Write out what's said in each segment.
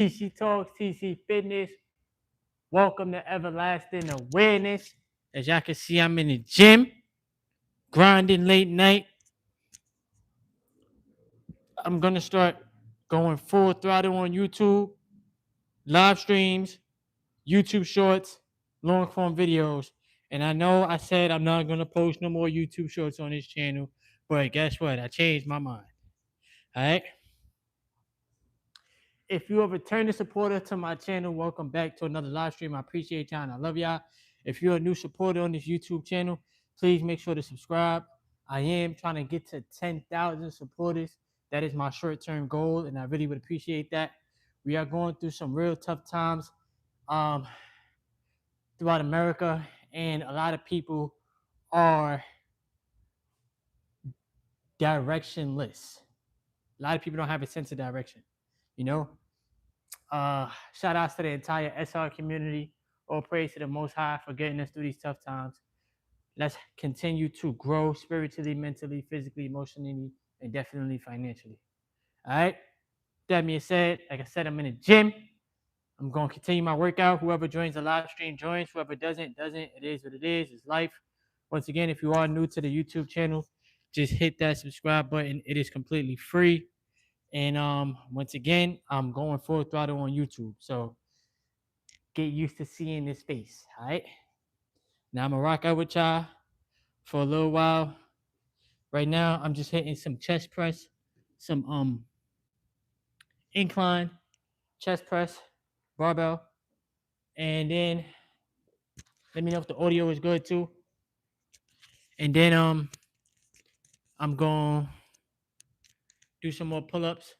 TC Talks, TC Fitness. Welcome to Everlasting Awareness. As y'all can see, I'm in the gym, grinding late night. I'm going to start going full throttle on YouTube, live streams, YouTube shorts, long form videos. And I know I said I'm not going to post no more YouTube shorts on this channel, but guess what? I changed my mind. All right. If you're a returning supporter to my channel, welcome back to another live stream. I appreciate y'all and I love y'all. If you're a new supporter on this YouTube channel, please make sure to subscribe. I am trying to get to 10,000 supporters. That is my short-term goal, and I really would appreciate that. We are going through some real tough times throughout America, and a lot of people are directionless. A lot of people don't have a sense of direction, you know? Shout outs to the entire SR community. All praise to the Most High for getting us through these tough times. Let's continue to grow spiritually, mentally, physically, emotionally, and definitely financially. All right. That being said, like I said, I'm in the gym. I'm going to continue my workout. Whoever joins the live stream joins. Whoever doesn't. It is what it is. It's life. Once again, if you are new to the YouTube channel, just hit that subscribe button. It is completely free. And once again, I'm going full throttle on YouTube. So get used to seeing this face. All right. Now I'm gonna rock out with y'all for a little while. Right now, I'm just hitting some chest press, some incline chest press, barbell, and then let me know if the audio is good too. And then I'm gonna do some more pull-ups.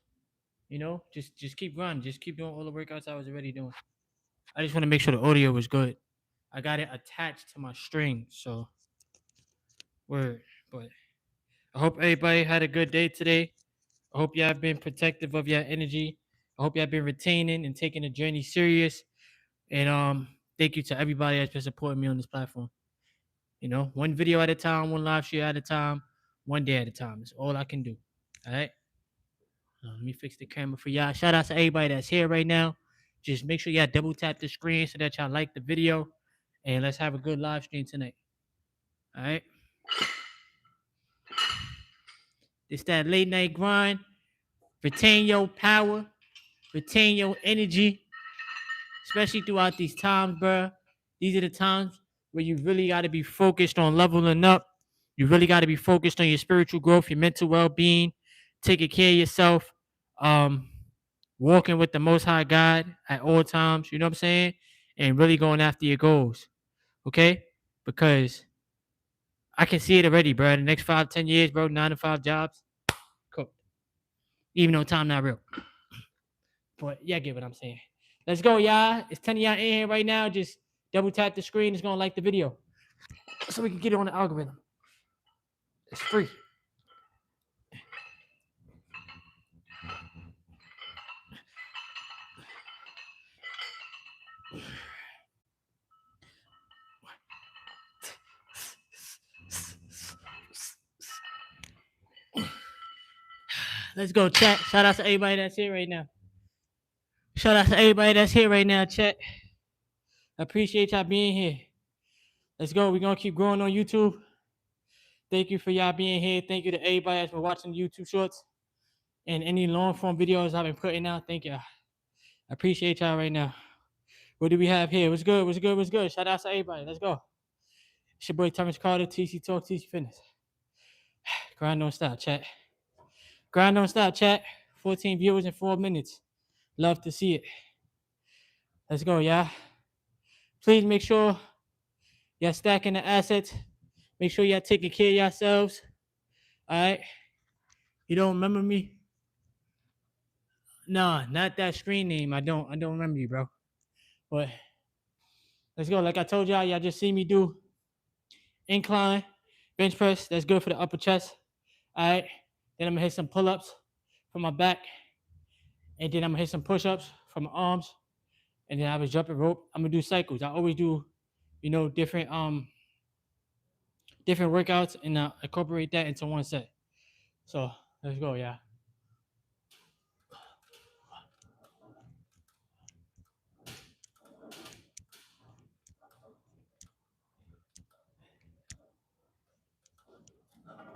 You know, just keep running, just keep doing all the workouts I was already doing. I just want to make sure the audio was good. I got it attached to my string, so word. But I hope everybody had a good day today. I hope y'all been protective of your energy. I hope y'all been retaining and taking the journey serious. And thank you to everybody that's been supporting me on this platform. You know, one video at a time, one live stream at a time, one day at a time. That's all I can do. All right. Let me fix the camera for y'all. Shout out to everybody that's here right now. Just make sure y'all double tap the screen so that y'all like the video. And let's have a good live stream tonight. All right. It's that late night grind. Retain your power. Retain your energy. Especially throughout these times, bro. These are the times where you really got to be focused on leveling up. You really got to be focused on your spiritual growth, your mental well-being, taking care of yourself, walking with the Most High God at all times. You know what I'm saying? And really going after your goals. Okay? Because I can see it already, bro. The next 5-10 years, bro, 9 to 5 jobs, cool. Even though time not real. But yeah, get what I'm saying. Let's go, y'all. It's 10 of y'all in here right now. Just double tap the screen. It's gonna like the video, so we can get it on the algorithm. It's free. Let's go, chat. Shout out to everybody that's here right now. Shout out to everybody that's here right now, chat. I appreciate y'all being here. Let's go. We're gonna keep growing on YouTube. Thank you for y'all being here. Thank you to everybody that's been watching YouTube shorts and any long form videos I've been putting out. Thank y'all. I appreciate y'all right now. What do we have here? What's good? What's good? What's good? Shout out to everybody. Let's go. It's your boy Thomas Carter, TC Talk, TC Fitness. Grind don't stop, chat. Grind don't stop, chat. 14 viewers in 4 minutes. Love to see it. Let's go, y'all. Please make sure y'all stacking the assets. Make sure y'all taking care of yourselves. All right. You don't remember me? Nah, not that screen name. I don't remember you, bro. But let's go. Like I told y'all just see me do incline, bench press. That's good for the upper chest. All right. Then I'm gonna hit some pull-ups for my back. And then I'm gonna hit some push-ups for my arms. And then I was jumping rope. I'm gonna do cycles. I always do, different workouts and incorporate that into one set. So let's go, yeah.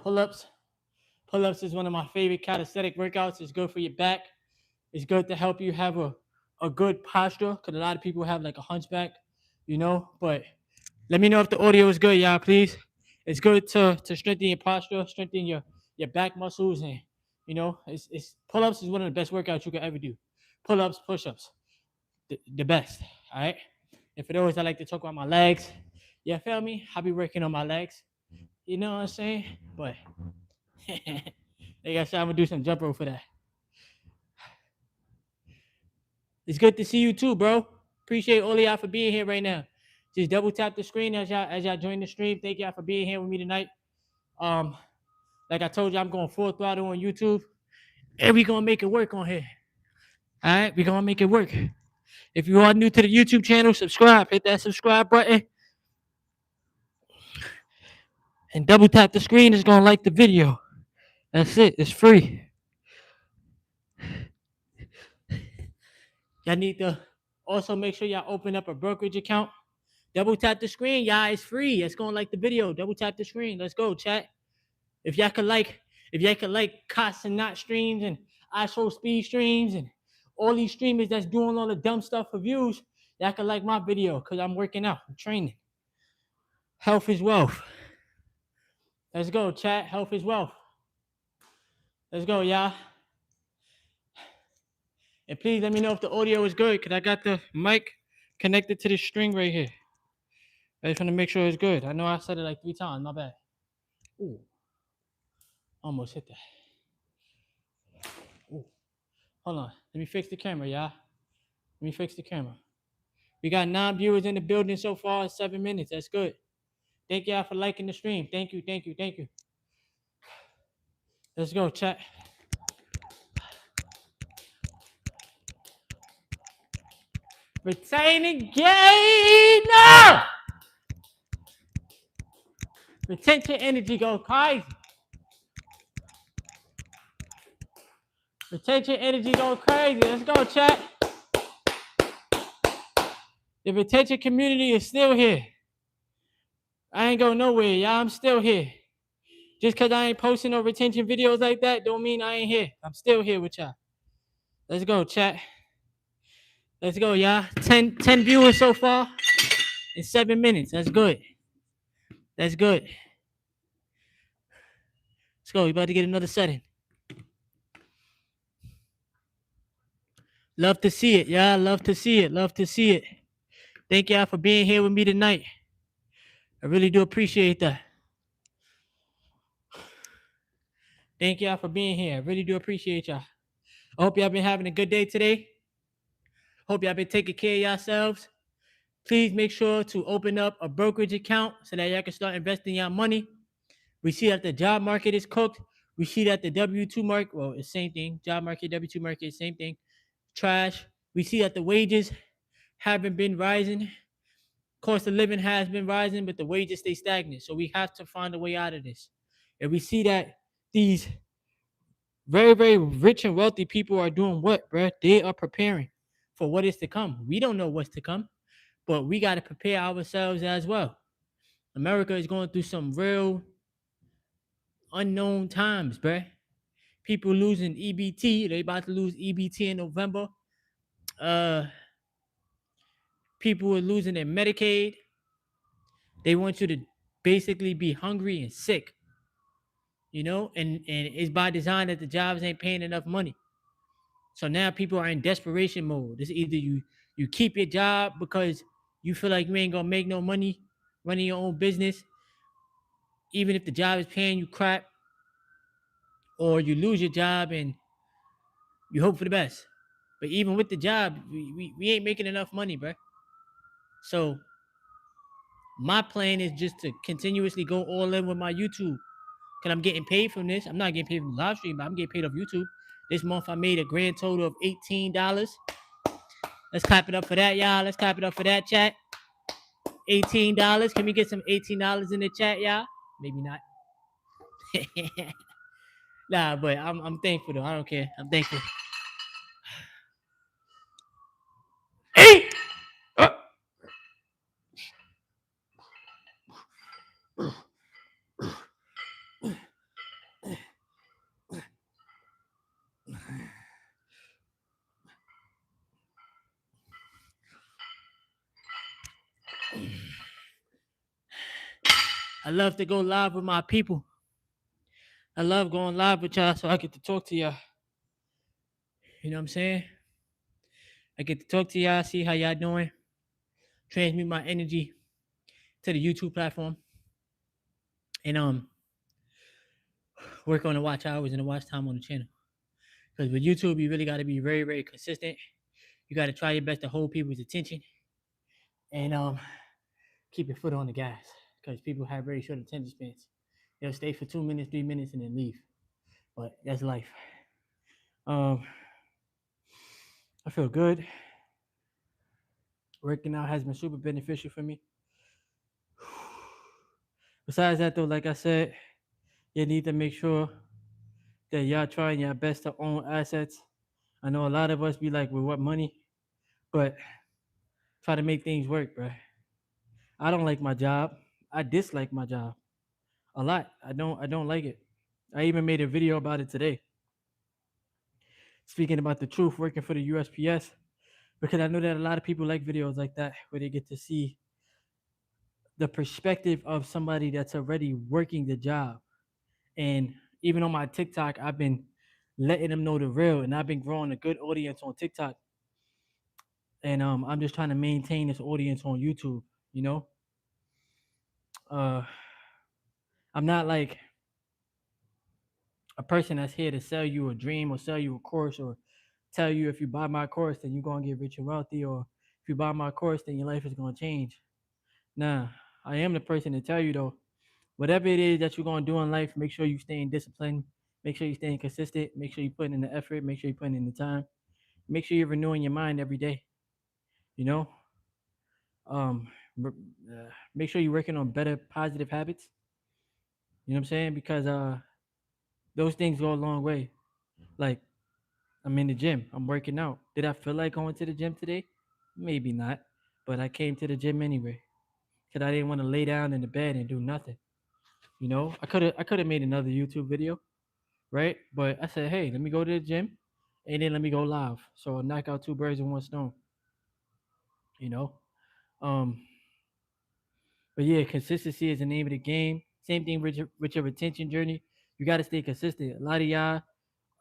pull-ups. Pull-ups is one of my favorite calisthenic workouts. It's good for your back. It's good to help you have a good posture because a lot of people have like a hunchback, you know. But let me know if the audio is good, y'all, please. It's good to strengthen your posture, strengthen your back muscles, and you know, it's pull-ups is one of the best workouts you can ever do. Pull-ups, push-ups, the best. All right. And for those that like to talk about my legs, yeah, feel me? I'll be working on my legs. You know what I'm saying? But like I said, I'm gonna do some jump rope for that. It's good to see you too, bro. Appreciate all of y'all for being here right now. Just double tap the screen as y'all join the stream. Thank y'all for being here with me tonight. Like I told you, I'm going full throttle on YouTube, and we gonna make it work on here. All right, we gonna make it work. If you are new to the YouTube channel, subscribe. Hit that subscribe button, and double tap the screen. It's gonna like the video. That's it. It's free. Y'all need to also make sure y'all open up a brokerage account. Double tap the screen, y'all. It's free. It's gonna like the video. Double tap the screen. Let's go, chat. If y'all could like Cots and Not streams and ISO Speed streams and all these streamers that's doing all the dumb stuff for views, y'all could like my video because I'm working out. I'm training. Health is wealth. Let's go, chat. Health is wealth. Let's go, y'all. And please let me know if the audio is good because I got the mic connected to this string right here. I just want to make sure it's good. I know I said it like 3 times. My bad. Ooh. Almost hit that. Ooh. Hold on. Let me fix the camera, y'all. Let me fix the camera. We got 9 viewers in the building so far in 7 minutes. That's good. Thank y'all for liking the stream. Thank you, thank you, thank you. Let's go, chat. Retaining gain. Retention energy go crazy. Retention energy go crazy. Let's go, chat. The retention community is still here. I ain't going nowhere, y'all. I'm still here. Just because I ain't posting no retention videos like that don't mean I ain't here. I'm still here with y'all. Let's go, chat. Let's go, y'all. 10 viewers so far in 7 minutes. That's good. That's good. Let's go. We about to get another setting. Love to see it, y'all. Love to see it. Love to see it. Thank y'all for being here with me tonight. I really do appreciate that. Thank y'all for being here. I really do appreciate y'all. I hope y'all been having a good day today. Hope y'all been taking care of yourselves. Please make sure to open up a brokerage account so that y'all can start investing your money. We see that the job market is cooked. We see that the W-2 market, well, it's the same thing. Job market, W-2 market, same thing. Trash. We see that the wages haven't been rising. Cost of living has been rising, but the wages stay stagnant. So we have to find a way out of this. And we see that these very, very rich and wealthy people are doing what, bro? They are preparing for what is to come. We don't know what's to come, but we got to prepare ourselves as well. America is going through some real unknown times, bruh. People losing EBT. They about to lose EBT in November. People are losing their Medicaid. They want you to basically be hungry and sick, you know, and it's by design that the jobs ain't paying enough money. So now people are in desperation mode. It's either you keep your job because you feel like you ain't gonna make no money running your own business, even if the job is paying you crap, or you lose your job and you hope for the best. But even with the job, we ain't making enough money, bro. So my plan is just to continuously go all in with my YouTube. Because I'm getting paid from this. I'm not getting paid from the live stream, but I'm getting paid off YouTube. This month I made a grand total of $18. Let's clap it up for that, y'all. Let's clap it up for that, chat. $18. Can we get some $18 in the chat, y'all? Maybe not. Nah, but I'm thankful though. I don't care. I'm thankful. Hey! I love to go live with my people. I love going live with y'all so I get to talk to y'all. You know what I'm saying? I get to talk to y'all, see how y'all doing, transmit my energy to the YouTube platform, and work on the watch hours and the watch time on the channel. Because with YouTube, you really got to be very, very consistent. You got to try your best to hold people's attention and keep your foot on the gas. Because people have very short attention spans. They'll stay for 2 minutes, 3 minutes, and then leave. But that's life. I feel good. Working out has been super beneficial for me. Besides that, though, like I said, you need to make sure that y'all trying your best to own assets. I know a lot of us be like, with what money? But try to make things work, bro. I don't like my job. I dislike my job a lot. I don't like it. I even made a video about it today. Speaking about the truth, working for the USPS, because I know that a lot of people like videos like that where they get to see the perspective of somebody that's already working the job. And even on my TikTok, I've been letting them know the real, and I've been growing a good audience on TikTok. And I'm just trying to maintain this audience on YouTube. You know, uh, I'm not like a person that's here to sell you a dream or sell you a course or tell you if you buy my course then you're gonna get rich and wealthy, or if you buy my course then your life is gonna change. Nah, I am the person to tell you though, whatever it is that you're gonna do in life, make sure you staying disciplined, make sure you staying consistent, make sure you putting in the effort, make sure you putting in the time, make sure you're renewing your mind every day. You know, um, make sure you're working on better positive habits. You know what I'm saying? Because those things go a long way. Like, I'm in the gym. I'm working out. Did I feel like going to the gym today? Maybe not, but I came to the gym anyway because I didn't want to lay down in the bed and do nothing. You know, I could have made another YouTube video, right? But I said, hey, let me go to the gym, and then let me go live. So I knock out two birds with one stone. You know, um, but yeah, consistency is the name of the game. Same thing with your retention journey. You got to stay consistent. Uh,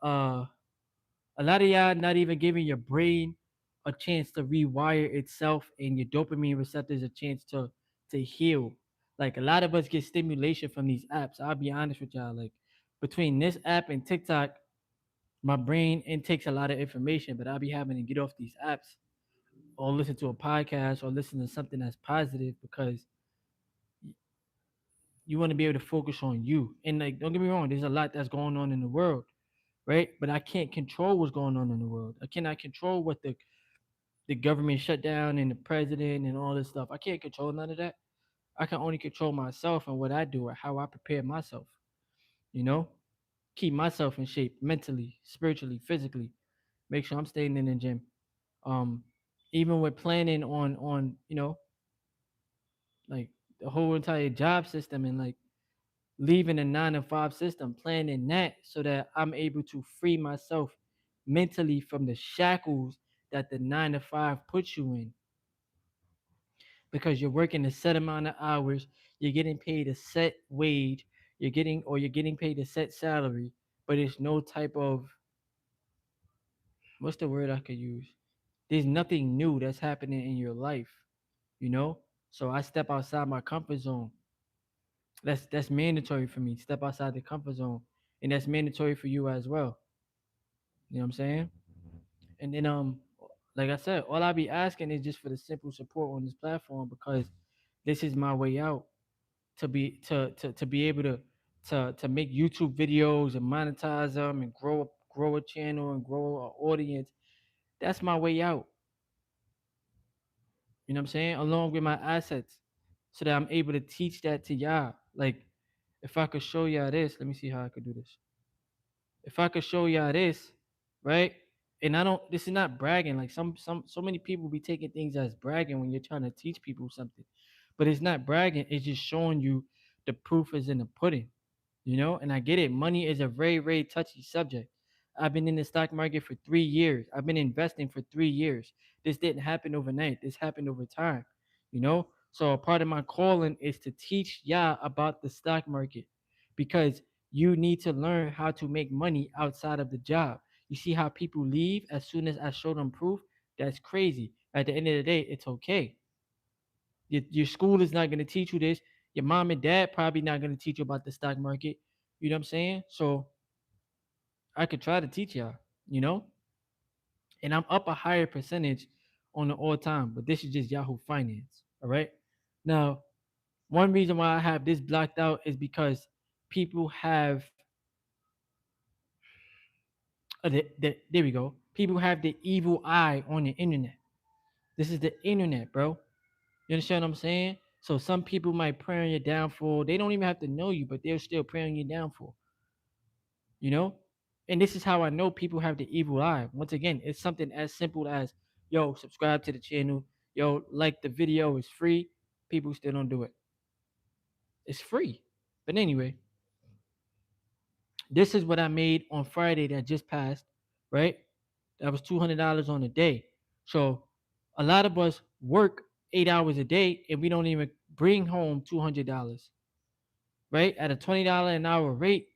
a lot of y'all not even giving your brain a chance to rewire itself and your dopamine receptors a chance to heal. Like, a lot of us get stimulation from these apps. I'll be honest with y'all. Like, between this app and TikTok, my brain intakes a lot of information, but I'll be having to get off these apps or listen to a podcast or listen to something that's positive because you want to be able to focus on you. And like, don't get me wrong, there's a lot that's going on in the world, right? But I can't control what's going on in the world. I cannot control what the government shut down and the president and all this stuff. I can't control none of that. I can only control myself and what I do or how I prepare myself, you know? Keep myself in shape mentally, spiritually, physically. Make sure I'm staying in the gym. Um, Even with planning on, like the whole entire job system and like leaving a 9 to 5 system, planning that so that I'm able to free myself mentally from the shackles that the 9 to 5 puts you in, because you're working a set amount of hours, you're getting paid a set wage, you're getting paid a set salary, but it's no type of, what's the word I could use? There's nothing new that's happening in your life, you know? So I step outside my comfort zone. That's mandatory for me. Step outside the comfort zone. And that's mandatory for you as well. You know what I'm saying? And then like I said, all I be asking is just for the simple support on this platform, because this is my way out to be able to make YouTube videos and monetize them and grow a channel and grow an audience. That's my way out. You know what I'm saying? Along with my assets, so that I'm able to teach that to y'all. Like, if I could show y'all this, let me see how I could do this. If I could show y'all this, right? And I don't. This is not bragging. Like, so many people be taking things as bragging when you're trying to teach people something, but it's not bragging. It's just showing you the proof is in the pudding. And I get it. Money is a very, very touchy subject. I've been in the stock market for 3 years. I've been investing for 3 years. This didn't happen overnight. This happened over time, you know. So a part of my calling is to teach y'all about the stock market because you need to learn how to make money outside of the job. You see how people leave as soon as I show them proof? That's crazy. At the end of the day, it's okay. Your school is not going to teach you this. Your mom and dad probably not going to teach you about the stock market. You know what I'm saying? So I could try to teach y'all, you know? And I'm up a higher percentage on the all time, but this is just Yahoo Finance. All right. Now, one reason why I have this blocked out is because people have there we go. People have the evil eye on the internet. This is the internet, bro. You understand what I'm saying? So some people might pray on your downfall. They don't even have to know you, but they'll still pray on your downfall. You know? And this is how I know people have the evil eye. Once again, it's something as simple as, yo, subscribe to the channel. Yo, like the video is free. People still don't do it. It's free. But anyway, this is what I made on Friday that just passed, right? That was $200 on a day. So a lot of us work 8 hours a day and we don't even bring home $200, right? At a $20 an hour rate,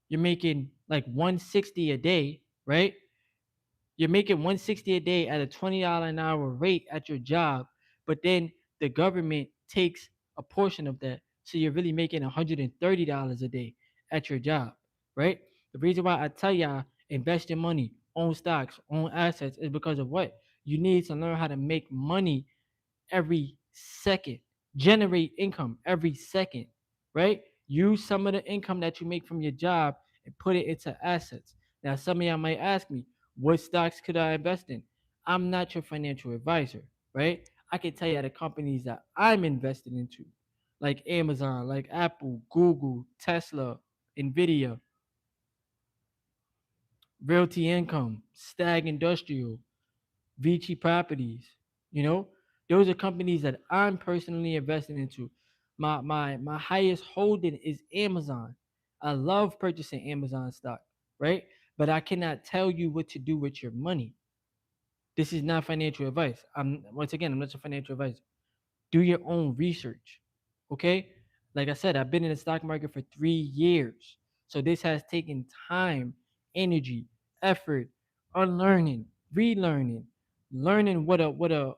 you're making like 160 a day, right? You're making 160 a day at a $20 an hour rate at your job, but then the government takes a portion of that. So you're really making $130 a day at your job, right? The reason why I tell y'all invest your money, own stocks, own assets is because of what? You need to learn how to make money every second, generate income every second, right? Use some of the income that you make from your job and put it into assets. Now, some of y'all might ask me, what stocks could I invest in? I'm not your financial advisor, right? I can tell you the companies that I'm invested into, like Amazon, like Apple, Google, Tesla, Nvidia, Realty Income, Stag Industrial, Vici Properties. You know, those are companies that I'm personally investing into. My highest holding is Amazon. I love purchasing Amazon stock, right? But I cannot tell you what to do with your money. This is not financial advice. I'm not your financial advisor. Do your own research. Okay? Like I said, I've been in the stock market for 3 years. So this has taken time, energy, effort, unlearning, relearning, learning what a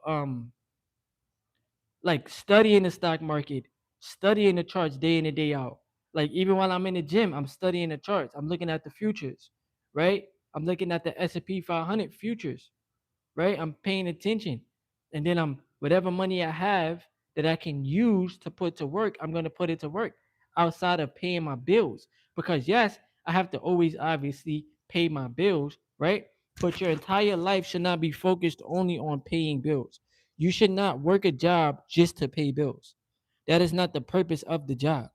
like studying the stock market, studying the charts day in and day out. Like even while I'm in the gym, I'm studying the charts. I'm looking at the futures, right? I'm looking at the S&P 500 futures, right? I'm paying attention. And then I'm whatever money I have that I can use to put to work, I'm going to put it to work outside of paying my bills. Because yes, I have to always obviously pay my bills, right? But your entire life should not be focused only on paying bills. You should not work a job just to pay bills. That is not the purpose of the job,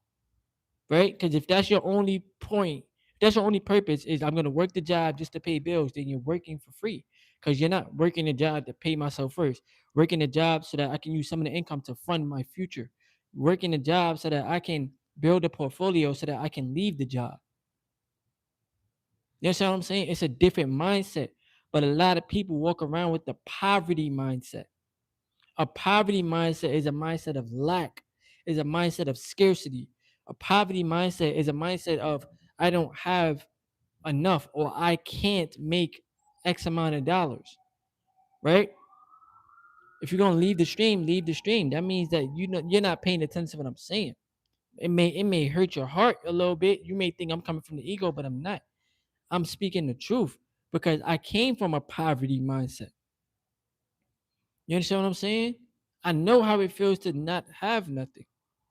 right? Because if that's your only point, that's your only purpose is I'm gonna work the job just to pay bills, then you're working for free. Because you're not working a job to pay myself first. Working a job so that I can use some of the income to fund my future. Working a job so that I can build a portfolio so that I can leave the job. You understand what I'm saying? It's a different mindset. But a lot of people walk around with the poverty mindset. A poverty mindset is a mindset of lack, is a mindset of scarcity. A poverty mindset is a mindset of I don't have enough or I can't make X amount of dollars, right? If you're gonna leave the stream, leave the stream. That means that you're not paying attention to what I'm saying. It may hurt your heart a little bit. You may think I'm coming from the ego, but I'm not. I'm speaking the truth because I came from a poverty mindset. You understand what I'm saying? I know how it feels to not have nothing.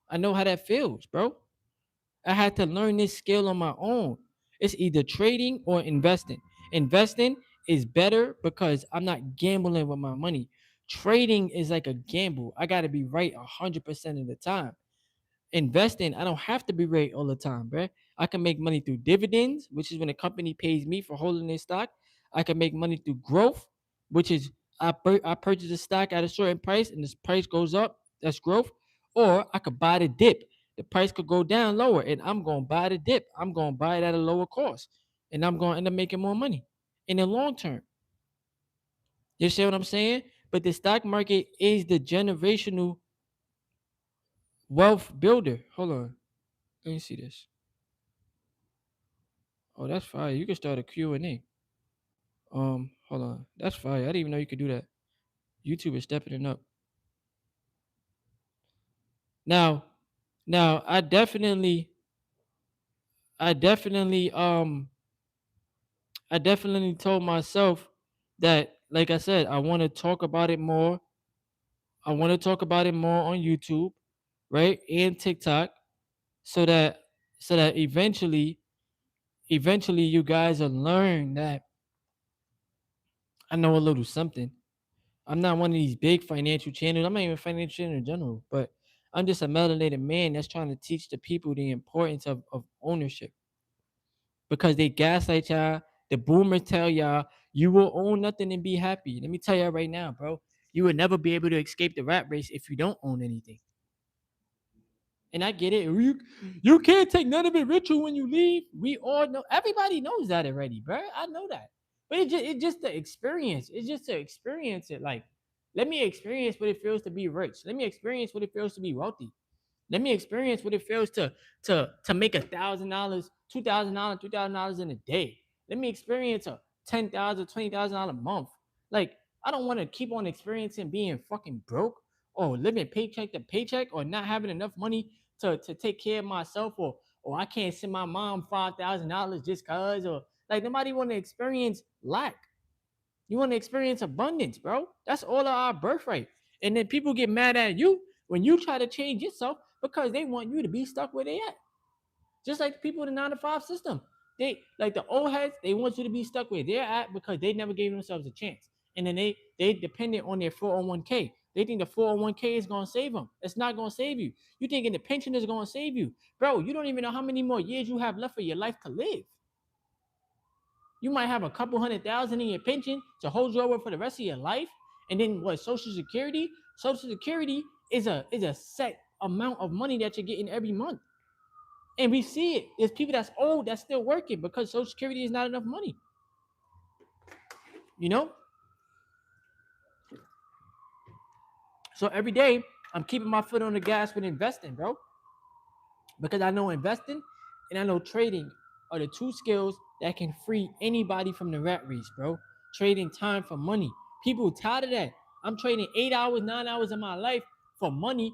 I know how that feels, bro. I had to learn this skill on my own. It's either trading or investing. Investing is better because I'm not gambling with my money. Trading is like a gamble. I got to be right 100% of the time. Investing, I don't have to be right all the time, bro. I can make money through dividends, which is when a company pays me for holding their stock. I can make money through growth, which is I purchase a stock at a certain price and this price goes up. That's growth. Or I could buy the dip. The price could go down lower, and I'm going to buy the dip. I'm going to buy it at a lower cost, and I'm going to end up making more money in the long term. You see what I'm saying? But the stock market is the generational Wealth builder. Hold on. Let me see this. Oh, that's fire. You can start a Q&A. Hold on. That's fire. I didn't even know you could do that. YouTube is stepping it up. Now, now I definitely I definitely told myself that, like I said, I want to talk about it more. I want to talk about it more on YouTube, right? And TikTok, so that eventually you guys will learn that I know a little something. I'm not one of these big financial channels. I'm not even a financial channel in general, but I'm just a melanated man that's trying to teach the people the importance of ownership, because they gaslight y'all. The boomers tell y'all you will own nothing and be happy. Let me tell y'all right now, bro. You would never be able to escape the rat race if you don't own anything. And I get it. You can't take none of it ritual when you leave. We all know. Everybody knows that already, bro. I know that. But it just the experience. It's just to experience it. Like, let me experience what it feels to be rich. Let me experience what it feels to be wealthy. Let me experience what it feels to make $1,000, $2,000, $3,000 in a day. Let me experience a $10,000, $20,000 a month. Like, I don't want to keep on experiencing being fucking broke, or living paycheck to paycheck, or not having enough money to take care of myself, or I can't send my mom $5,000 just cause, or like, nobody want to experience lack. You want to experience abundance, bro. That's all of our birthright. And then people get mad at you when you try to change yourself because they want you to be stuck where they at. Just like the people in the 9 to 5 system. They, like the old heads, they want you to be stuck where they're at because they never gave themselves a chance. And then they dependent on their 401k. They think the 401k is gonna save them. It's not gonna save you. You thinking the pension is gonna save you. Bro, you don't even know how many more years you have left for your life to live. You might have a couple 100,000 in your pension to hold you over for the rest of your life. And then what, Social Security? Social Security is a set amount of money that you're getting every month. And we see it. There's people that's old that's still working because Social Security is not enough money. You know? So every day I'm keeping my foot on the gas with investing, bro. Because I know investing and I know trading are the two skills that can free anybody from the rat race, bro. Trading time for money. People tired of that. I'm trading 8 hours, 9 hours of my life for money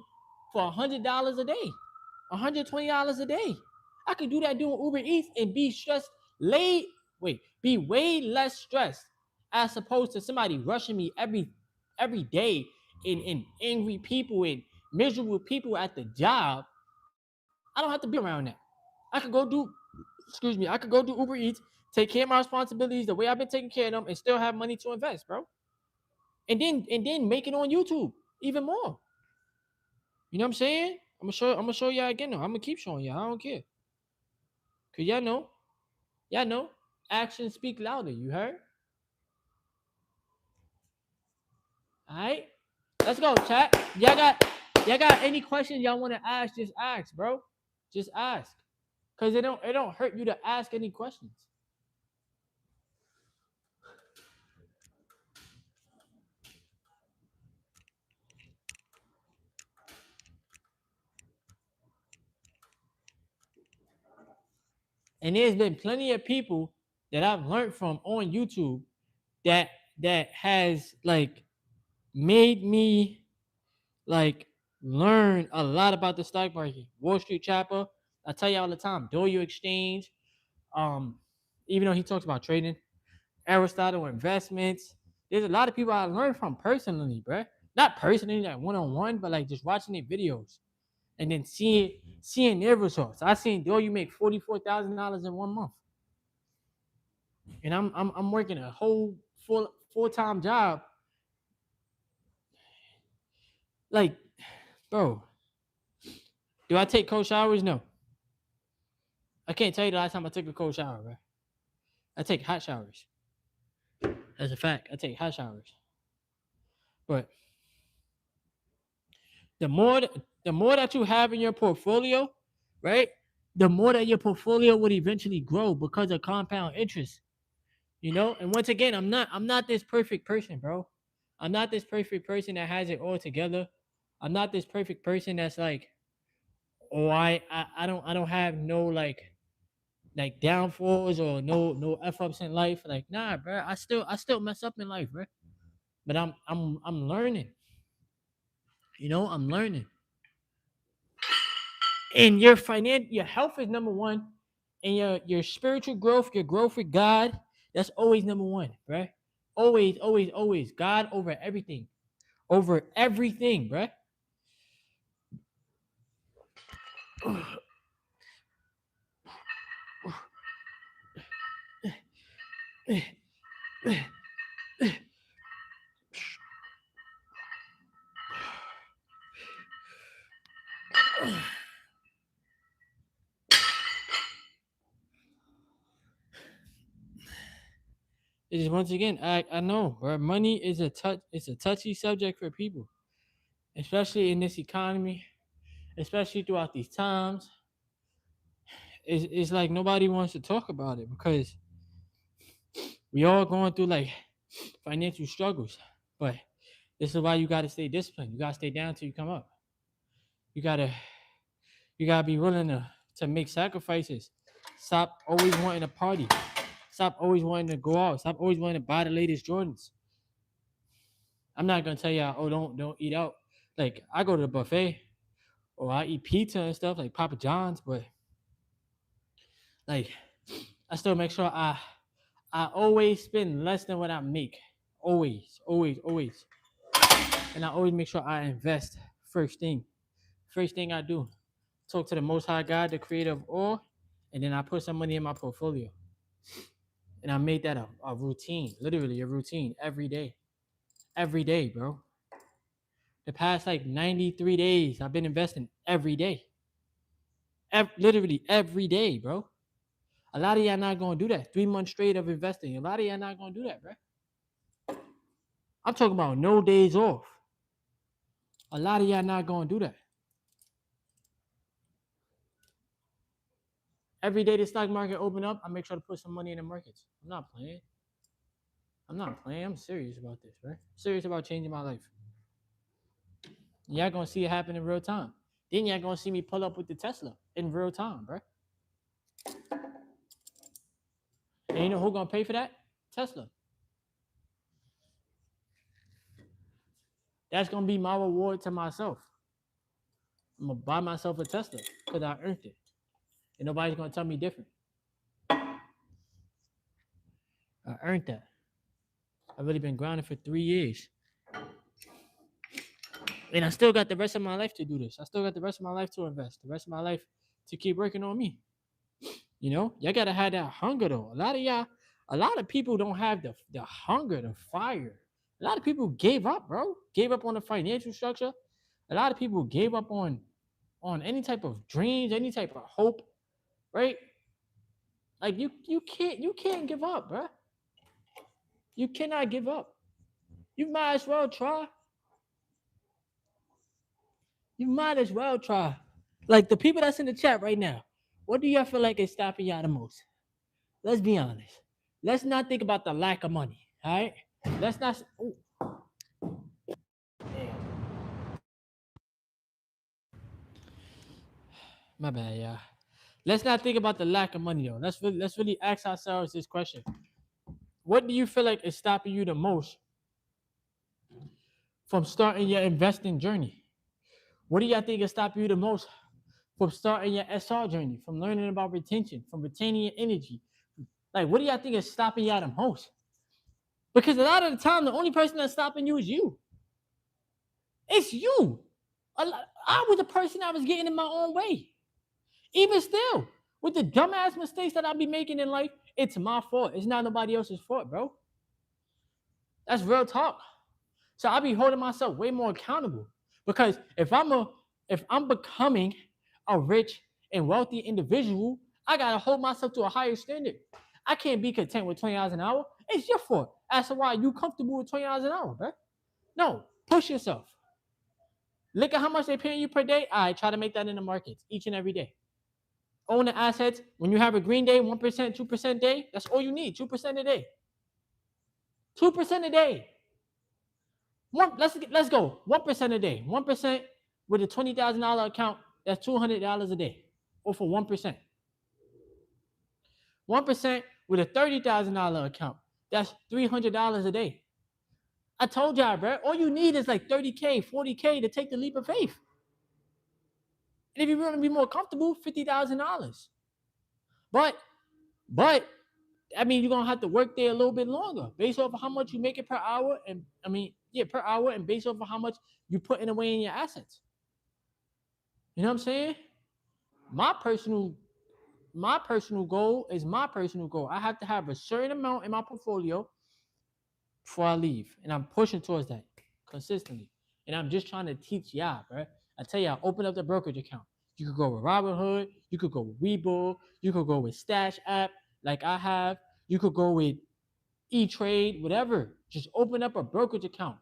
for $100 a day, $120 a day. I could do that doing Uber Eats and be stressed, late. Wait, be way less stressed as opposed to somebody rushing me every day, and angry people and miserable people at the job. I don't have to be around that. I could go do, excuse me, I could go do Uber Eats, take care of my responsibilities the way I've been taking care of them, and still have money to invest, bro. And then make it on YouTube even more. You know what I'm saying? I'm gonna show y'all again though. I'm gonna keep showing y'all. I don't care. Cause y'all know, actions speak louder. You heard? All right, let's go, chat. Y'all got any questions y'all want to ask? Just ask, bro. Just ask. Cause it don't hurt you to ask any questions. And there's been plenty of people that I've learned from on YouTube that that has like made me like learn a lot about the stock market. Wall Street Chopper, I tell you all the time, Doyle Exchange, um, even though he talks about trading, Aristotle Investments. There's a lot of people I learned from personally, bruh. Not personally, like one on one, but like just watching their videos and then seeing their results. I seen Doyle make $44,000 in 1 month, and I'm working a whole full-time job. Like, bro, do I take cold showers? No. I can't tell you the last time I took a cold shower, bro. I take hot showers. That's a fact. I take hot showers. But the more the more that you have in your portfolio, right? The more that your portfolio would eventually grow because of compound interest. You know? And once again, I'm not this perfect person, bro. I'm not this perfect person that has it all together. I'm not this perfect person that's like or I don't have no like downfalls or no f ups in life. Like, nah, bro. I still mess up in life, bro. But I'm learning. You know, I'm learning. And your health is number one, and your spiritual growth, your growth with God, that's always number one, right? Always, always, always. God over everything. Over everything, bruh. It is once again, I know, bro. Money is it's a touchy subject for people, especially in this economy, especially throughout these times. It's like nobody wants to talk about it because we all going through like financial struggles. But this is why you gotta stay disciplined. You gotta stay down till you come up. You gotta be willing to make sacrifices. Stop always wanting to party. Stop always wanting to go out. Stop always wanting to buy the latest Jordans. I'm not gonna tell y'all, oh, don't eat out. Like, I go to the buffet or I eat pizza and stuff like Papa John's, but like I still make sure I always spend less than what I make. Always, always, always. And I always make sure I invest first thing. First thing I do. Talk to the most high God, the creator of all, and then I put some money in my portfolio. And I made that a routine, literally a routine every day. Every day, bro. The past like 93 days, I've been investing every day. Literally every day, bro. A lot of y'all not gonna do that. 3 months straight of investing. A lot of y'all not gonna do that, bro. I'm talking about no days off. A lot of y'all not gonna do that. Every day the stock market open up, I make sure to put some money in the markets. I'm not playing. I'm serious about this, right? Serious about changing my life. Y'all gonna see it happen in real time. Then y'all gonna see me pull up with the Tesla in real time, bro. And you know who gonna pay for that? Tesla. That's gonna be my reward to myself. I'm gonna buy myself a Tesla because I earned it. And nobody's gonna tell me different. I earned that. I've really been grinding for 3 years. And I still got the rest of my life to do this. I still got the rest of my life to invest, the rest of my life to keep working on me. You know, y'all gotta have that hunger though. A lot of people don't have the hunger, the fire. A lot of people gave up, bro. Gave up on the financial structure. A lot of people gave up on any type of dreams, any type of hope, right? Like you can't give up, bro. You cannot give up. You might as well try. You might as well try. Like the people that's in the chat right now, what do y'all feel like is stopping y'all the most? Let's be honest. Let's not think about the lack of money. All right. Let's not. Ooh. My bad, y'all. Let's not think about the lack of money though. Let's really ask ourselves this question. What do you feel like is stopping you the most from starting your investing journey? What do y'all think is stopping you the most from starting your SR journey, from learning about retention, from retaining your energy? Like, what do y'all think is stopping y'all the most? Because a lot of the time, the only person that's stopping you is you. It's you. I was the person that was getting in my own way. Even still, with the dumbass mistakes that I be making in life, it's my fault. It's not nobody else's fault, bro. That's real talk. So I be holding myself way more accountable. Because if I'm becoming a rich and wealthy individual, I gotta hold myself to a higher standard. I can't be content with $20 an hour. It's your fault. As to why you comfortable with $20 an hour, bro. No, push yourself. Look at how much they're paying you per day. I try to make that in the markets each and every day. Own the assets. When you have a green day, 1%, 2% day, that's all you need. 2% a day. 2% a day. Let's go. 1% a day. 1% with a $20,000 account That's $200 a day, or for 1%. 1% with a $30,000 account. That's $300 a day. I told y'all, bro. All you need is like 30K, 40K to take the leap of faith. And if you want to be more comfortable, $50,000. But I mean, you're gonna have to work there a little bit longer, based off of how much you make it per hour, and per hour, and based off of how much you putting away in your assets. You know what I'm saying? My personal goal is my personal goal. I have to have a certain amount in my portfolio before I leave, and I'm pushing towards that consistently. And I'm just trying to teach y'all, bro. I tell y'all, open up the brokerage account. You could go with Robinhood, you could go with Webull, you could go with Stash app, like I have. You could go with E-Trade, whatever. Just open up a brokerage account.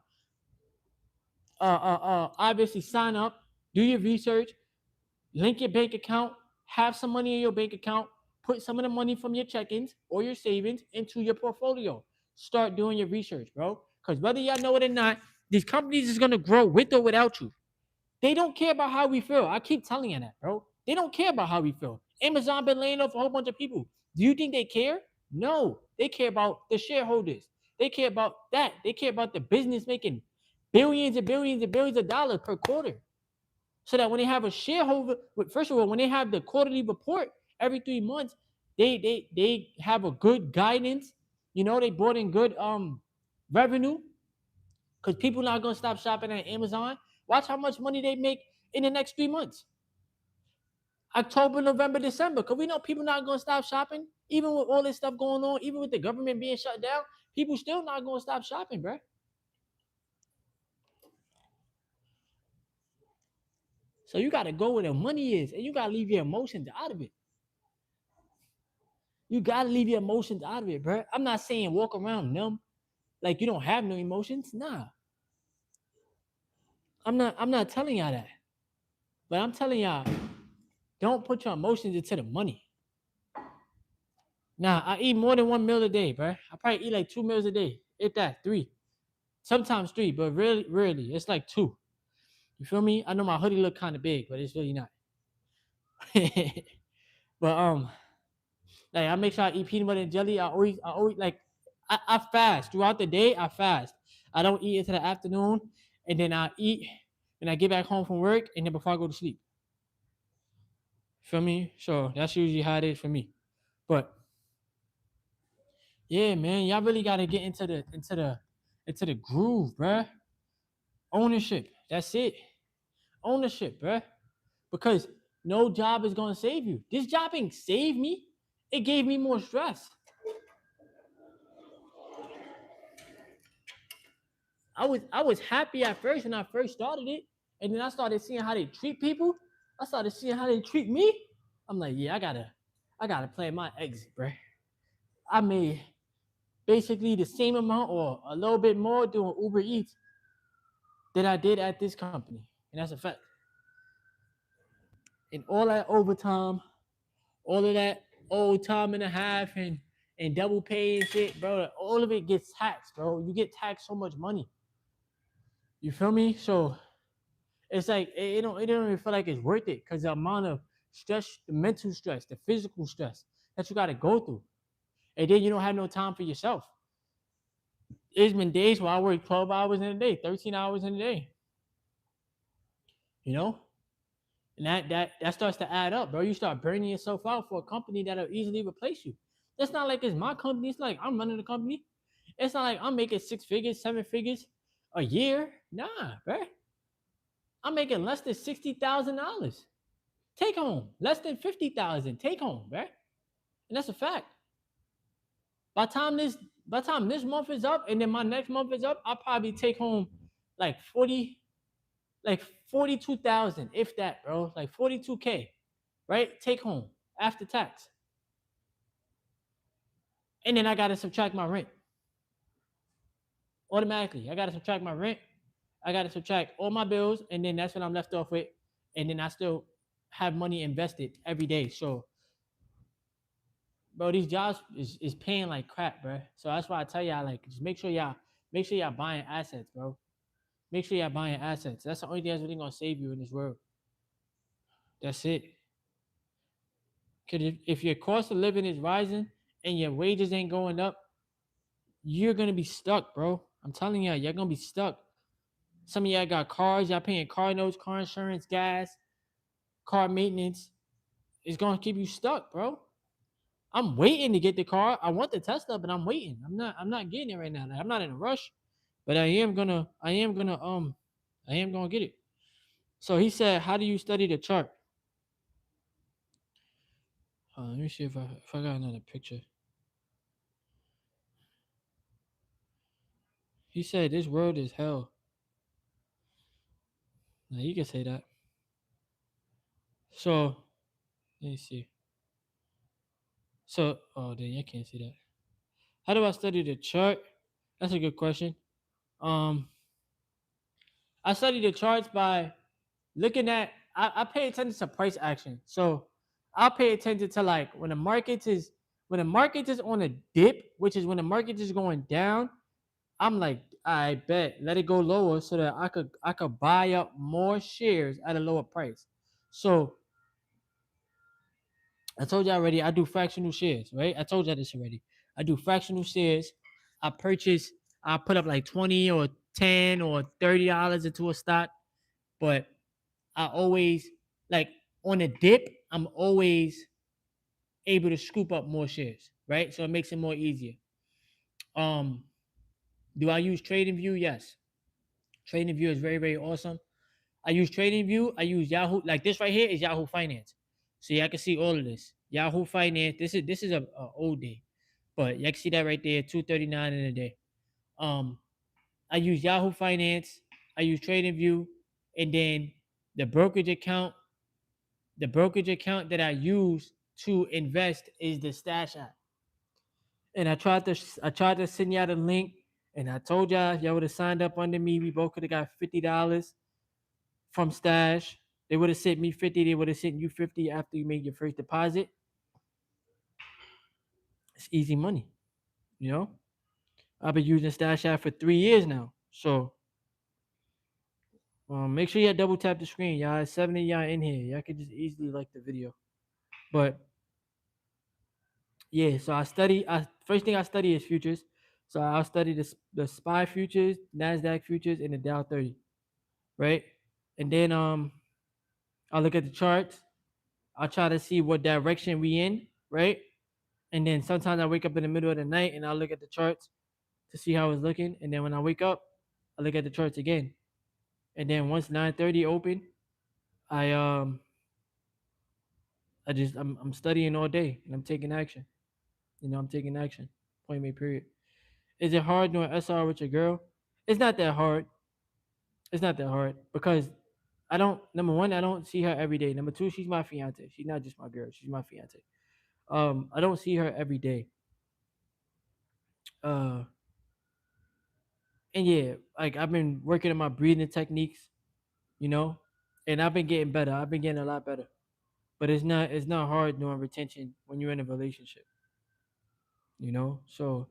Obviously sign up, do your research, link your bank account, have some money in your bank account, put some of the money from your check-ins or your savings into your portfolio. Start doing your research, bro. Because whether y'all know it or not, these companies is gonna grow with or without you. They don't care about how we feel. I keep telling you that, bro. They don't care about how we feel. Amazon been laying off a whole bunch of people. Do you think they care? No. They care about the shareholders. They care about that. They care about the business making billions and billions and billions of dollars per quarter. So that when they have a shareholder, first of all, when they have the quarterly report every 3 months, they have a good guidance. You know, they brought in good revenue, because people not gonna stop shopping at Amazon. Watch how much money they make in the next 3 months. October, November, December. Because we know people not gonna stop shopping. Even with all this stuff going on, even with the government being shut down, people still not gonna stop shopping, bro. So you gotta go where the money is, and you gotta leave your emotions out of it. You gotta leave your emotions out of it, bro. I'm not saying walk around numb, like you don't have no emotions. Nah. I'm not telling y'all that. But I'm telling y'all, don't put your emotions into the money. Nah, I eat more than 1 meal a day, bro. I probably eat like 2 meals a day. If that, 3. Sometimes 3, but rarely. It's like 2. You feel me? I know my hoodie look kind of big, but it's really not. But like I make sure I eat peanut butter and jelly. I always like I fast throughout the day. I fast. I don't eat into the afternoon, and then I eat when I get back home from work, and then before I go to sleep. Feel me? So that's usually how it is for me. But yeah, man, y'all really gotta get into the groove, bruh. Ownership. That's it. Ownership, bruh. Because no job is gonna save you. This job ain't saved me. It gave me more stress. I was happy at first when I first started it, and then I started seeing how they treat people. I started seeing how they treat me. I'm like, yeah, I gotta plan my exit, bruh. I made basically the same amount or a little bit more doing Uber Eats than I did at this company, and that's a fact. And all that overtime, all of that old time and a half, and double pay and shit, bro. All of it gets taxed, bro. You get taxed so much money. You feel me? So it's like it don't even feel like it's worth it, because the amount of stress, the mental stress, the physical stress that you got to go through, and then you don't have no time for yourself. There's been days where I work 12 hours in a day, 13 hours in a day. You know, and that starts to add up, bro. You start burning yourself out for a company that'll easily replace you. It's not like it's my company. It's like I'm running the company. It's not like I'm making 6 figures, 7 figures a year. Nah, bro. I'm making less than $60,000 take home, less than 50,000 take home, bro. And that's a fact. By the time this month is up, and then my next month is up, I'll probably take home like 42,000, if that, bro. Like 42K, right? Take home after tax. And then I gotta subtract my rent. Automatically. I gotta subtract my rent. I gotta subtract all my bills, and then that's what I'm left off with. And then I still have money invested every day. So, bro, these jobs is paying like crap, bro. So that's why I tell y'all, like, just make sure y'all buying assets, bro. Make sure y'all buying assets. That's the only thing that's really gonna save you in this world. That's it. Cause if your cost of living is rising and your wages ain't going up, you're gonna be stuck, bro. I'm telling y'all, you're gonna be stuck. Some of y'all got cars, y'all paying car notes, car insurance, gas, car maintenance. It's gonna keep you stuck, bro. I'm waiting to get the car. I want the Tesla, but I'm waiting. I'm not getting it right now. Like, I'm not in a rush, but I am gonna get it. So he said, how do you study the chart? Let me see if I got another picture. He said this world is hell. Now you can say that. So let me see. So then I can't see that. How do I study the chart? That's a good question. Um, I study the charts by looking at. I pay attention to price action. So I'll pay attention to like when the market is on a dip, which is when the market is going down. I'm like, I bet let it go lower so that I could buy up more shares at a lower price. So I told you already, I do fractional shares, right? I told you this already. I do fractional shares. I purchase, I put up like 20 or 10 or $30 into a stock, but I always like on a dip, I'm always able to scoop up more shares, right? So it makes it more easier. Um, do I use TradingView? Yes. TradingView is very, very awesome. I use TradingView. I use Yahoo. Like this right here is Yahoo Finance. So y'all can see all of this. Yahoo Finance. This is a old day, but y'all can see that right there, 239 in a day. Um, I use Yahoo Finance. I use TradingView, and then the brokerage account. The brokerage account that I use to invest is the Stash app. And I tried to send y'all the link, and I told y'all if y'all would have signed up under me, we both could have got $50 from Stash. They would have sent me 50. They would have sent you 50 after you made your first deposit. It's easy money, you know. I've been using Stash app for 3 years now. So make sure you double tap the screen, y'all. 70 y'all in here. Y'all can just easily like the video. But yeah, so first thing I study is futures. So I'll study the SPY futures, NASDAQ futures, and the Dow 30, right? And then I'll look at the charts. I'll try to see what direction we in, right? And then sometimes I wake up in the middle of the night and I'll look at the charts to see how it's looking. And then when I wake up, I look at the charts again. And then once 9:30 open, I I'm studying all day and I'm taking action. I'm taking action. Point made period. Is it hard doing SR with your girl? It's not that hard. It's not that hard because I don't. Number one, I don't see her every day. Number two, she's my fiance. She's not just my girl. She's my fiance. I don't see her every day. Uh, and yeah, like I've been working on my breathing techniques, you know, and I've been getting better. I've been getting a lot better. But it's not hard doing retention when you're in a relationship, you know. So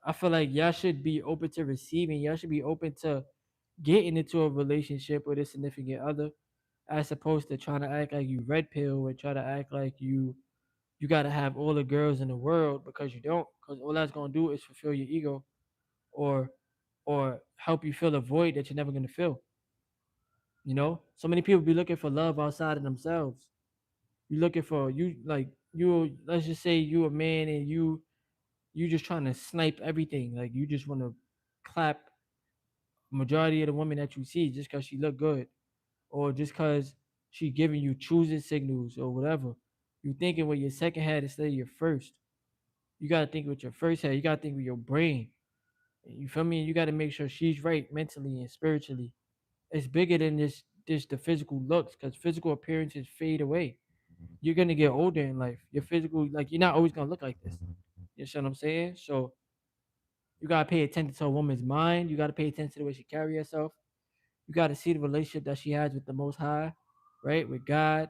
I feel like y'all should be open to receiving. Y'all should be open to getting into a relationship with a significant other, as opposed to trying to act like you red pill or try to act like you gotta have all the girls in the world because you don't. Because all that's gonna do is fulfill your ego, or help you fill a void that you're never gonna fill. So many people be looking for love outside of themselves. You looking for you like you. Let's just say you a man and you just trying to snipe everything. Like you just want to clap majority of the women that you see just because she look good, or just because she giving you choosing signals or whatever. You thinking with your second head instead of your first. You gotta think with your first head. You gotta think with your brain. You feel me? You gotta make sure she's right mentally and spiritually. It's bigger than this the physical looks, because physical appearances fade away. You're gonna get older in life. Your physical, like you're not always gonna look like this. You see what I'm saying? So you gotta pay attention to a woman's mind. You gotta pay attention to the way she carry herself. You gotta see the relationship that she has with the Most High, right? With God.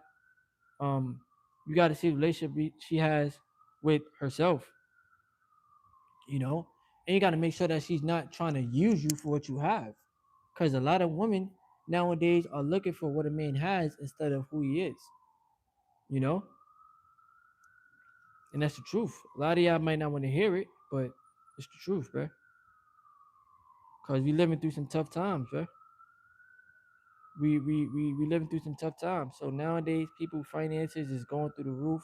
Um, you gotta see the relationship she has with herself. You know, and you gotta make sure that she's not trying to use you for what you have, because a lot of women nowadays are looking for what a man has instead of who he is, you know? And that's the truth. A lot of y'all might not want to hear it, but it's the truth, bro. Cause we living through some tough times, bro. We living through some tough times. So nowadays, people finances is going through the roof,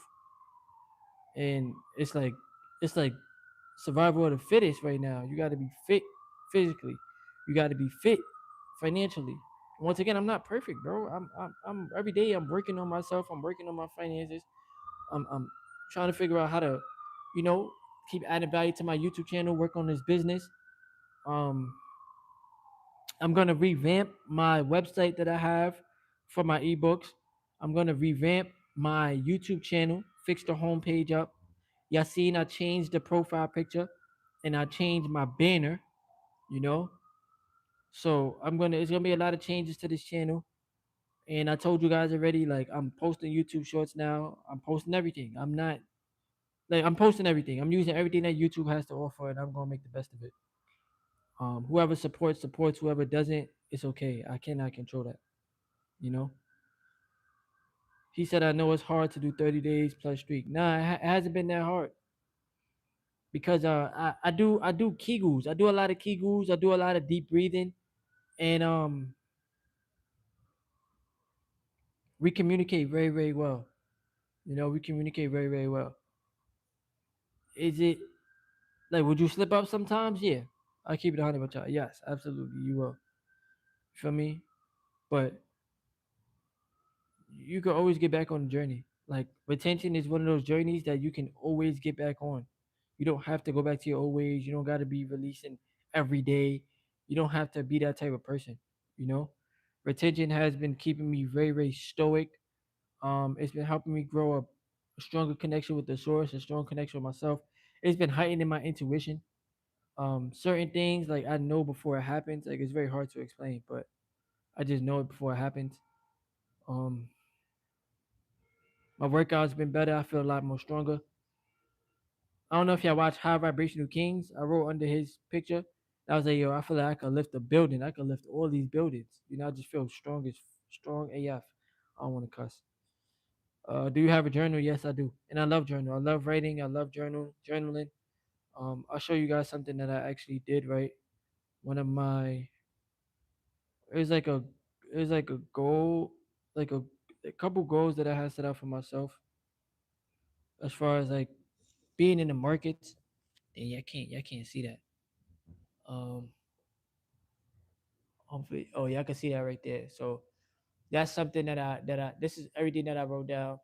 and it's like survival of the fittest right now. You got to be fit physically. You got to be fit financially. Once again, I'm not perfect, bro. I'm every day I'm working on myself. I'm working on my finances. I'm trying to figure out how to, you know, keep adding value to my YouTube channel, work on this business. Um, I'm gonna revamp my website that I have for my ebooks. I'm gonna revamp my YouTube channel, fix the homepage up. Y'all seen I changed the profile picture and I changed my banner, you know. So it's gonna be a lot of changes to this channel. And I told you guys already, like I'm posting YouTube shorts now. I'm posting everything. I'm posting everything. I'm using everything that YouTube has to offer, and I'm gonna make the best of it. Whoever supports supports. Whoever doesn't, it's okay. I cannot control that. You know. He said, "I know it's hard to do 30 days plus streak." Nah, it hasn't been that hard because I do Kegels. I do a lot of Kegels. I do a lot of deep breathing, and we communicate very very well. You know, we communicate very very well. Is it like would you slip up sometimes? Yeah, I keep it 100 with y'all. Yes, absolutely, you will. You feel me? But you can always get back on the journey. Like retention is one of those journeys that you can always get back on. You don't have to go back to your old ways. You don't got to be releasing every day. You don't have to be that type of person. You know, retention has been keeping me very, very stoic. It's been helping me grow a stronger connection with the source, a strong connection with myself. It's been heightening my intuition. Certain things like I know before it happens. Like it's very hard to explain, but I just know it before it happens. Um, my workout's been better. I feel a lot more stronger. I don't know if y'all watch High Vibrational Kings. I wrote under his picture. I was like, yo, I feel like I could lift a building. I could lift all these buildings. You know, I just feel strong AF. I don't want to cuss. Do you have a journal? Yes, I do. And I love journal. I love writing. I love journaling. I'll show you guys something that I actually did, right? One of my it was like a it was like a goal, like a couple goals that I had set out for myself as far as like being in the markets. And y'all can't see that. Um hopefully, oh y'all can see that right there. So that's something that I this is everything that I wrote down,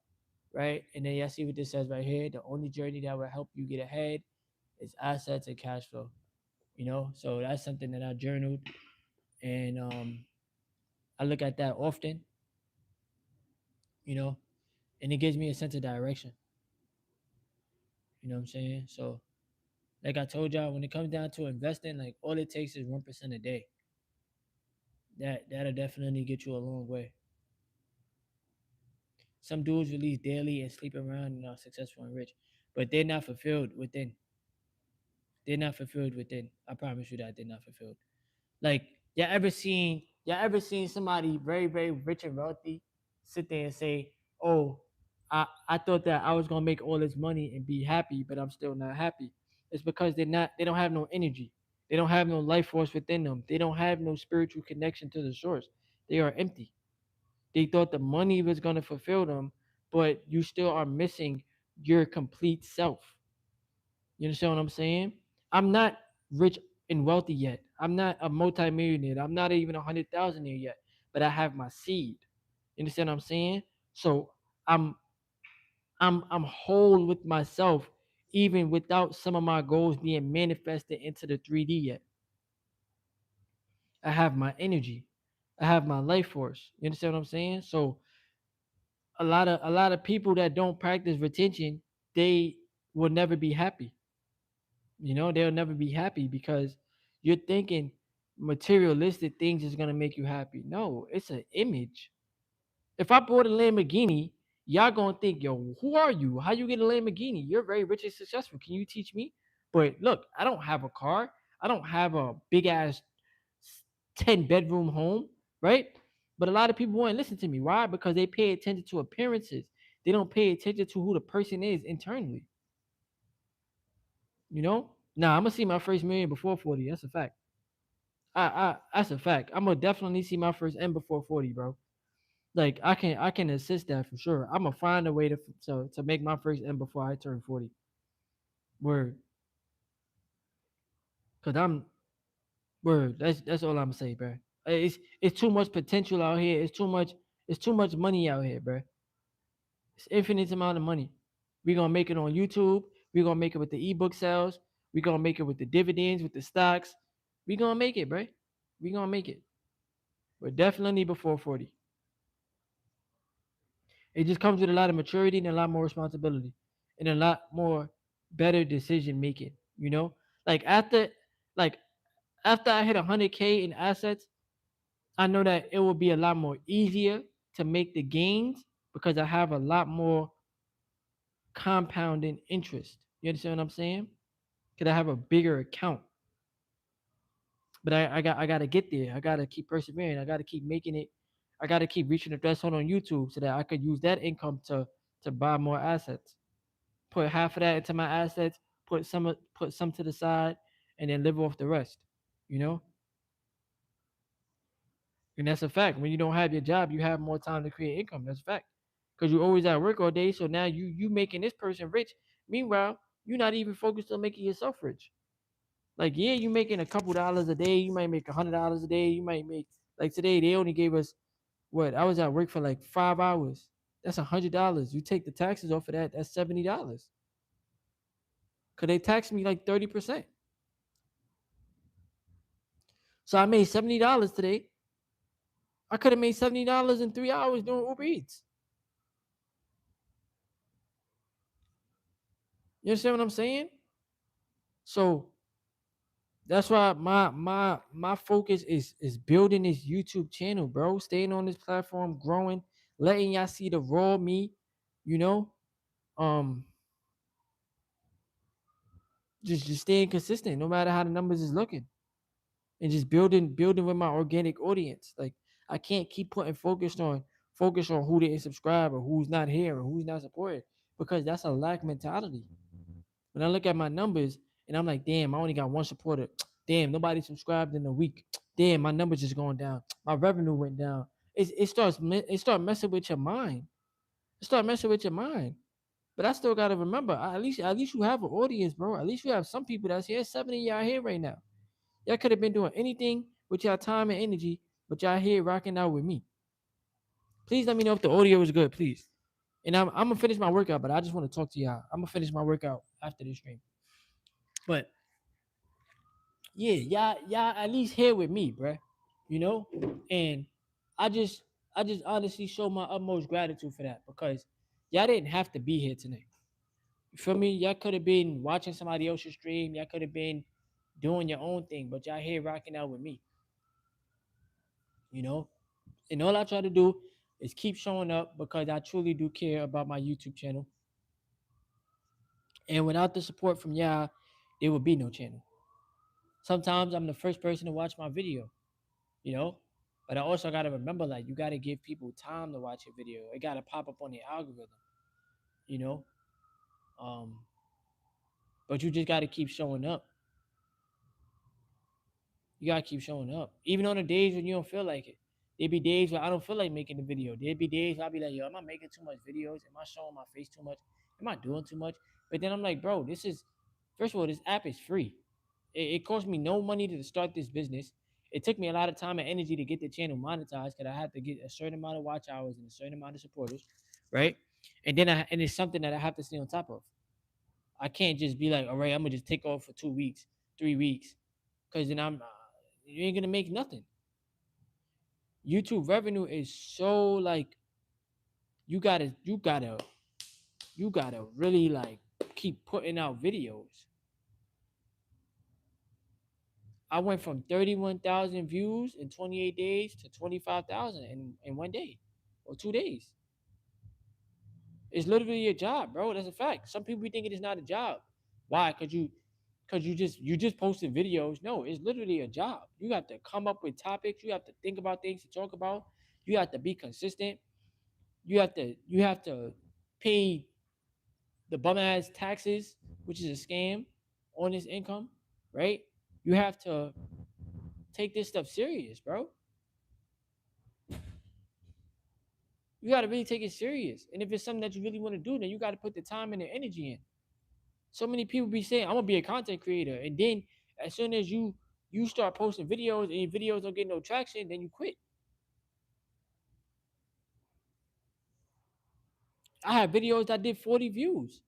right? And then y'all see what this says right here. The only journey that will help you get ahead is assets and cash flow. You know, so that's something that I journaled, and I look at that often. You know, and it gives me a sense of direction. You know what I'm saying? So, like I told y'all, when it comes down to investing, like all it takes is 1% a day. That'll definitely get you a long way. Some dudes release daily and sleep around and are successful and rich, but they're not fulfilled within. They're not fulfilled within. I promise you that they're not fulfilled. Like y'all ever seen somebody very very rich and wealthy sit there and say, "Oh, I thought that I was gonna make all this money and be happy, but I'm still not happy." It's because they don't have no energy. They don't have no life force within them. They don't have no spiritual connection to the source. They are empty. They thought the money was gonna fulfill them, but you still are missing your complete self. You understand what I'm saying? I'm not rich and wealthy yet. I'm not a multimillionaire. I'm not even 100,000 yet. But I have my seed. You understand what I'm saying? So I'm I'm whole with myself, even without some of my goals being manifested into the 3D yet. I have my energy. I have my life force. You understand what I'm saying? So a lot of people that don't practice retention, they will never be happy. You know, they'll never be happy because you're thinking materialistic things is gonna make you happy. No, it's an image. If I bought a Lamborghini, y'all gonna think, yo, who are you? How you get a Lamborghini? You're very rich and successful. Can you teach me? But look, I don't have a car. I don't have a big ass 10 bedroom home, right? But a lot of people won't listen to me. Why? Because they pay attention to appearances. They don't pay attention to who the person is internally. You know? Now I'm gonna see my first million before 40. That's a fact. I that's a fact. I'm gonna definitely see my first M before 40, bro. Like I can assist that for sure. I'm gonna find a way to make my first M before I turn 40. Word. Cause I'm word. That's all I'm gonna say, bro. It's too much potential out here. It's too much money out here, bro. It's infinite amount of money. We're gonna make it on YouTube. We're gonna make it with the ebook sales. We're gonna make it with the dividends, with the stocks. We're gonna make it, bro. We're gonna make it. But definitely before 40. It just comes with a lot of maturity and a lot more responsibility and a lot more better decision making. You know, like like after I hit 100K in assets, I know that it will be a lot more easier to make the gains because I have a lot more compounding interest. You understand what I'm saying? Because I have a bigger account. But I gotta get there. I gotta keep persevering. I gotta keep making it. I gotta keep reaching the threshold on YouTube so that I could use that income to buy more assets. Put half of that into my assets, put some to the side, and then live off the rest. You know, and that's a fact. When you don't have your job, you have more time to create income. That's a fact. Because you're always at work all day. So now you making this person rich. Meanwhile, you're not even focused on making yourself rich. Like, yeah, you making a couple dollars a day. You might make $100 a day. You might make like today they only gave us what I was at work for like 5 hours. That's $100. You take the taxes off of that. That's $70. Cause they taxed me like 30%. So I made $70 today. I could have made $70 in 3 hours doing Uber Eats. You understand what I'm saying? So that's why my focus is building this YouTube channel, bro. Staying on this platform, growing, letting y'all see the raw me, you know. Um, just staying consistent, no matter how the numbers is looking, and just building with my organic audience. Like I can't keep putting focus on who didn't subscribe or who's not here or who's not supported because that's a lack mentality. When I look at my numbers and I'm like, damn, I only got one supporter. Damn, nobody subscribed in a week. Damn, my numbers just going down. My revenue went down. It start messing with your mind. It start messing with your mind. But I still gotta remember, at least you have an audience, bro. At least you have some people that's here. 70 of y'all here right now. Y'all could have been doing anything with y'all time and energy, but y'all here rocking out with me. Please let me know if the audio is good, please. And I'm gonna finish my workout, but I just want to talk to y'all. I'm gonna finish my workout after this stream. But yeah, y'all at least here with me, bruh. You know? And I just I just honestly show my utmost gratitude for that because y'all didn't have to be here tonight. You feel me? Y'all could have been watching somebody else's stream. Y'all could have been doing your own thing, but y'all here rocking out with me, you know? And all I try to do is keep showing up because I truly do care about my YouTube channel. And without the support from y'all, there would be no channel. Sometimes I'm the first person to watch my video, you know? But I also gotta remember, like, you gotta give people time to watch your video. It gotta pop up on the algorithm, you know? Um, but you just gotta keep showing up. You gotta keep showing up. Even on the days when you don't feel like it. There'd be days where I don't feel like making the video. There'd be days where I'll be like, yo, am I making too much videos? Am I showing my face too much? Am I doing too much? But then I'm like, bro, first of all, this app is free. It cost me no money to start this business. It took me a lot of time and energy to get the channel monetized because I had to get a certain amount of watch hours and a certain amount of supporters, right? And it's something that I have to stay on top of. I can't just be like, all right, I'm gonna just take off for 2 weeks, 3 weeks, because then you ain't gonna make nothing. YouTube revenue is so like you gotta really like keep putting out videos. I went from 31,000 views in 28 days to 25,000 in one day or 2 days. It's literally a job, bro. That's a fact. Some people be thinking it's not a job. Why? Because you just posted videos. No, it's literally a job. You have to come up with topics. You have to think about things to talk about. You have to be consistent. You have to pay the bum ass taxes, which is a scam on this income, right? You have to take this stuff serious, bro. You got to really take it serious. And if it's something that you really want to do, then you got to put the time and the energy in. So many people be saying, "I'm gonna be a content creator," and then as soon as you start posting videos and your videos don't get no traction, then you quit. I have videos that did 40 views.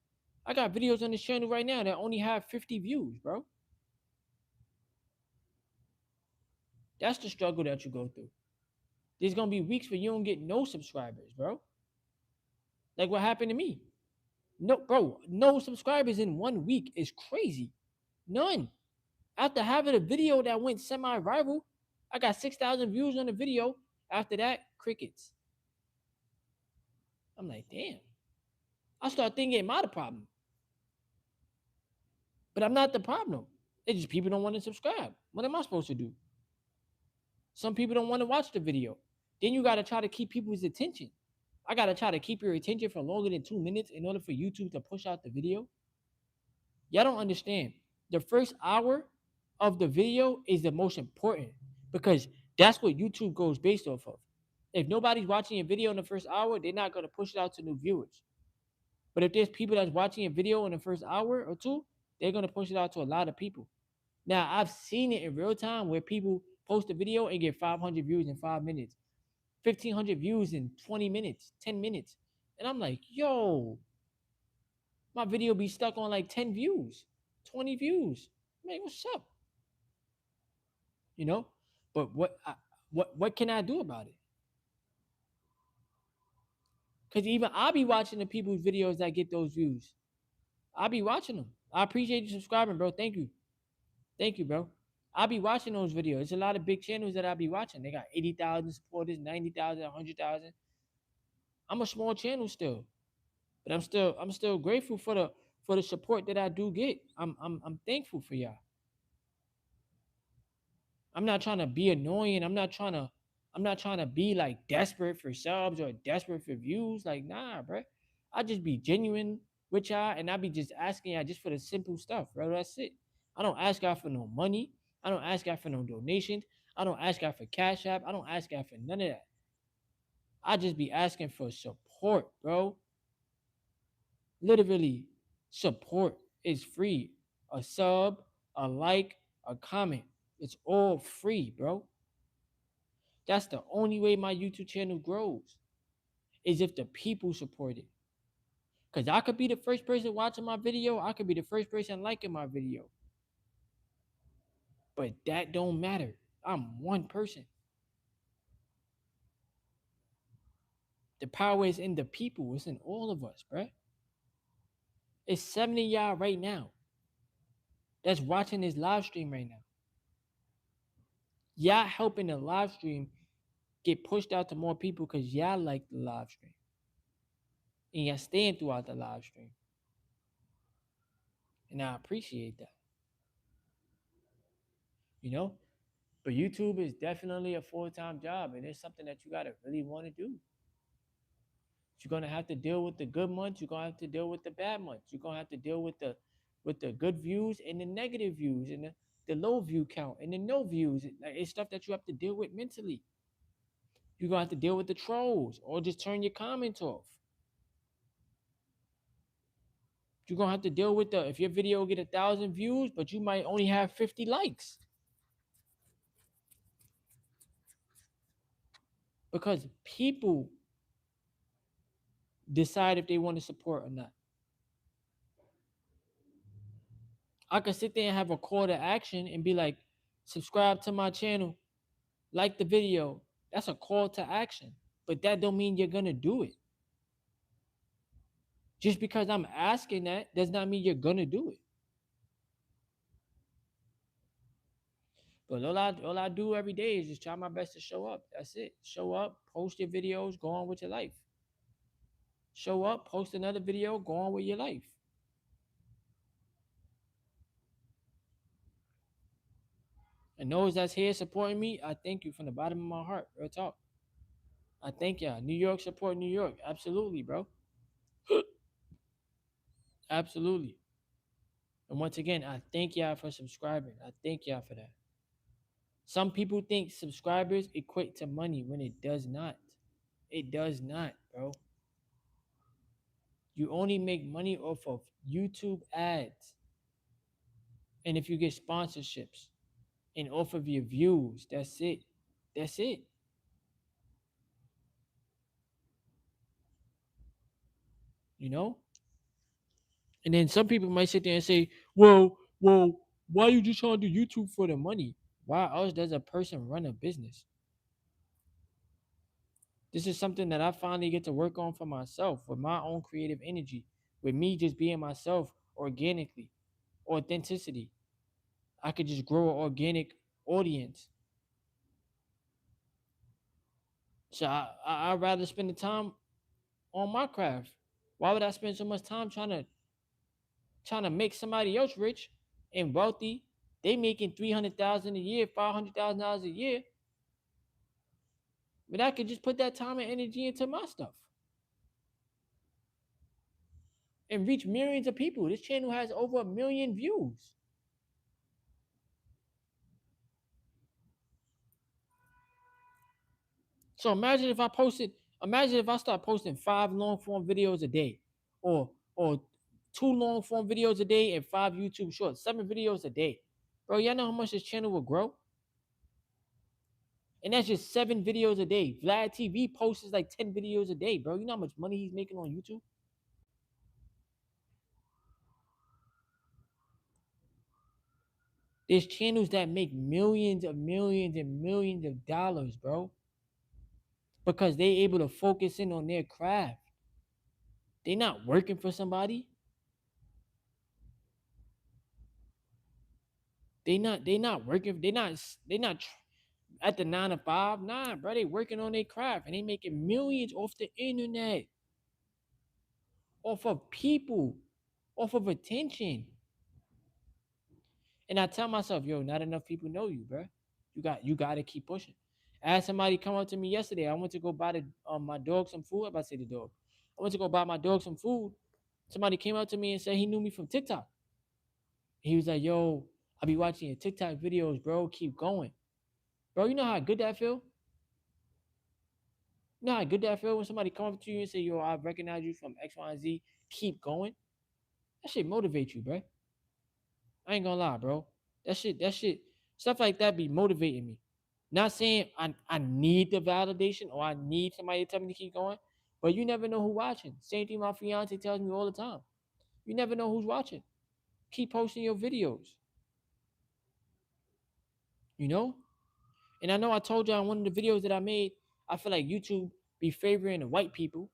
I got videos on this channel right now that only have 50 views, bro. That's the struggle that you go through. There's gonna be weeks where you don't get no subscribers, bro. Like what happened to me. No, bro, no subscribers in 1 week is crazy. None. After having a video that went semi-viral, I got 6,000 views on the video. After that, crickets. I'm like, damn. I start thinking, am I the problem? But I'm not the problem. It's just people don't want to subscribe. What am I supposed to do? Some people don't want to watch the video. Then you got to try to keep people's attention. I got to try to keep your attention for longer than 2 minutes in order for YouTube to push out the video. Y'all don't understand. The first hour of the video is the most important because that's what YouTube goes based off of. If nobody's watching a video in the first hour, they're not going to push it out to new viewers. But if there's people that's watching a video in the first hour or two, they're going to push it out to a lot of people. Now, I've seen it in real time where people post a video and get 500 views in 5 minutes, 1,500 views in 20 minutes, 10 minutes. And I'm like, yo, my video be stuck on like 10 views, 20 views. I'm like, what's up? You know? But what can I do about it? Because even I'll be watching the people's videos that get those views. I'll be watching them. I appreciate you subscribing, bro. Thank you. Thank you, bro. I'll be watching those videos. There's a lot of big channels that I'll be watching. They got 80,000 supporters, 90,000, 100,000. I'm a small channel still, but I'm still grateful for the support that I do get. I'm thankful for y'all. I'm not trying to be annoying. I'm not trying to be like desperate for subs or desperate for views. Like, nah, bro. I just be genuine with y'all and I be just asking y'all just for the simple stuff, bro. That's it. I don't ask y'all for no money. I don't ask y'all for no donations. I don't ask y'all for Cash App. I don't ask y'all for none of that. I just be asking for support, bro. Literally, support is free. A sub, a like, a comment. It's all free, bro. That's the only way my YouTube channel grows is if the people support it. Because I could be the first person watching my video. I could be the first person liking my video. But that don't matter. I'm one person. The power is in the people. It's in all of us, bro. It's 70 y'all right now that's watching this live stream right now. Y'all helping the live stream get pushed out to more people because y'all like the live stream. And y'all staying throughout the live stream. And I appreciate that. You know? But YouTube is definitely a full-time job, and it's something that you gotta really want to do. You're gonna have to deal with the good months. You're gonna have to deal with the bad months. You're gonna have to deal with the good views and the negative views and the low view count and the no views. Like, it's stuff that you have to deal with mentally. You're gonna have to deal with the trolls or just turn your comments off. You're gonna have to deal with if your video get 1,000 views, but you might only have 50 likes. Because people decide if they want to support or not. I could sit there and have a call to action and be like, subscribe to my channel, like the video. That's a call to action. But that don't mean you're gonna do it. Just because I'm asking that does not mean you're gonna do it. But all I do every day is just try my best to show up. That's it. Show up, post your videos, go on with your life. Show up, post another video, go on with your life. And those that's here supporting me, I thank you from the bottom of my heart. Real talk. I thank y'all. New York support New York. Absolutely, bro. Absolutely. And once again, I thank y'all for subscribing. I thank y'all for that. Some people think subscribers equate to money when it does not. It does not, bro. You only make money off of YouTube ads. And if you get sponsorships and off of your views, that's it. That's it. You know? And then some people might sit there and say, well, why you just trying to do YouTube for the money? Why else does a person run a business? This is something that I finally get to work on for myself with my own creative energy, with me just being myself organically, authenticity. I could just grow an organic audience. So I'd rather spend the time on my craft. Why would I spend so much time trying to make somebody else rich and wealthy? They making 300,000 a year, $500,000 a year, but I could just put that time and energy into my stuff and reach millions of people. This channel has over 1 million views. So imagine if I start posting 5 long form videos a day, or 2 long form videos a day and 5 YouTube shorts, 7 videos a day. Bro, y'all know how much this channel will grow? And that's just 7 videos a day. Vlad TV posts like 10 videos a day, bro. You know how much money he's making on YouTube? There's channels that make millions and millions of dollars, bro. Because they able to focus in on their craft. They not working for somebody. They not working. They not at the 9 to 5. Nah, bro. They working on their craft and they making millions off the internet, off of people, off of attention. And I tell myself, yo, not enough people know you, bro. You got to keep pushing. I had somebody come up to me yesterday. I went to go buy my dog some food. I'm about to say the dog. I went to go buy my dog some food. Somebody came up to me and said he knew me from TikTok. He was like, yo, I be watching your TikTok videos, bro. Keep going. Bro, you know how good that feel? You know how good that feel when somebody come up to you and say, yo, I recognize you from X, Y, and Z. Keep going. That shit motivate you, bro. I ain't gonna lie, bro. That shit, stuff like that be motivating me. Not saying I need the validation or I need somebody to tell me to keep going, but you never know who's watching. Same thing my fiance tells me all the time. You never know who's watching. Keep posting your videos, you know? And I know I told you on one of the videos that I made, I feel like YouTube be favoring the white people.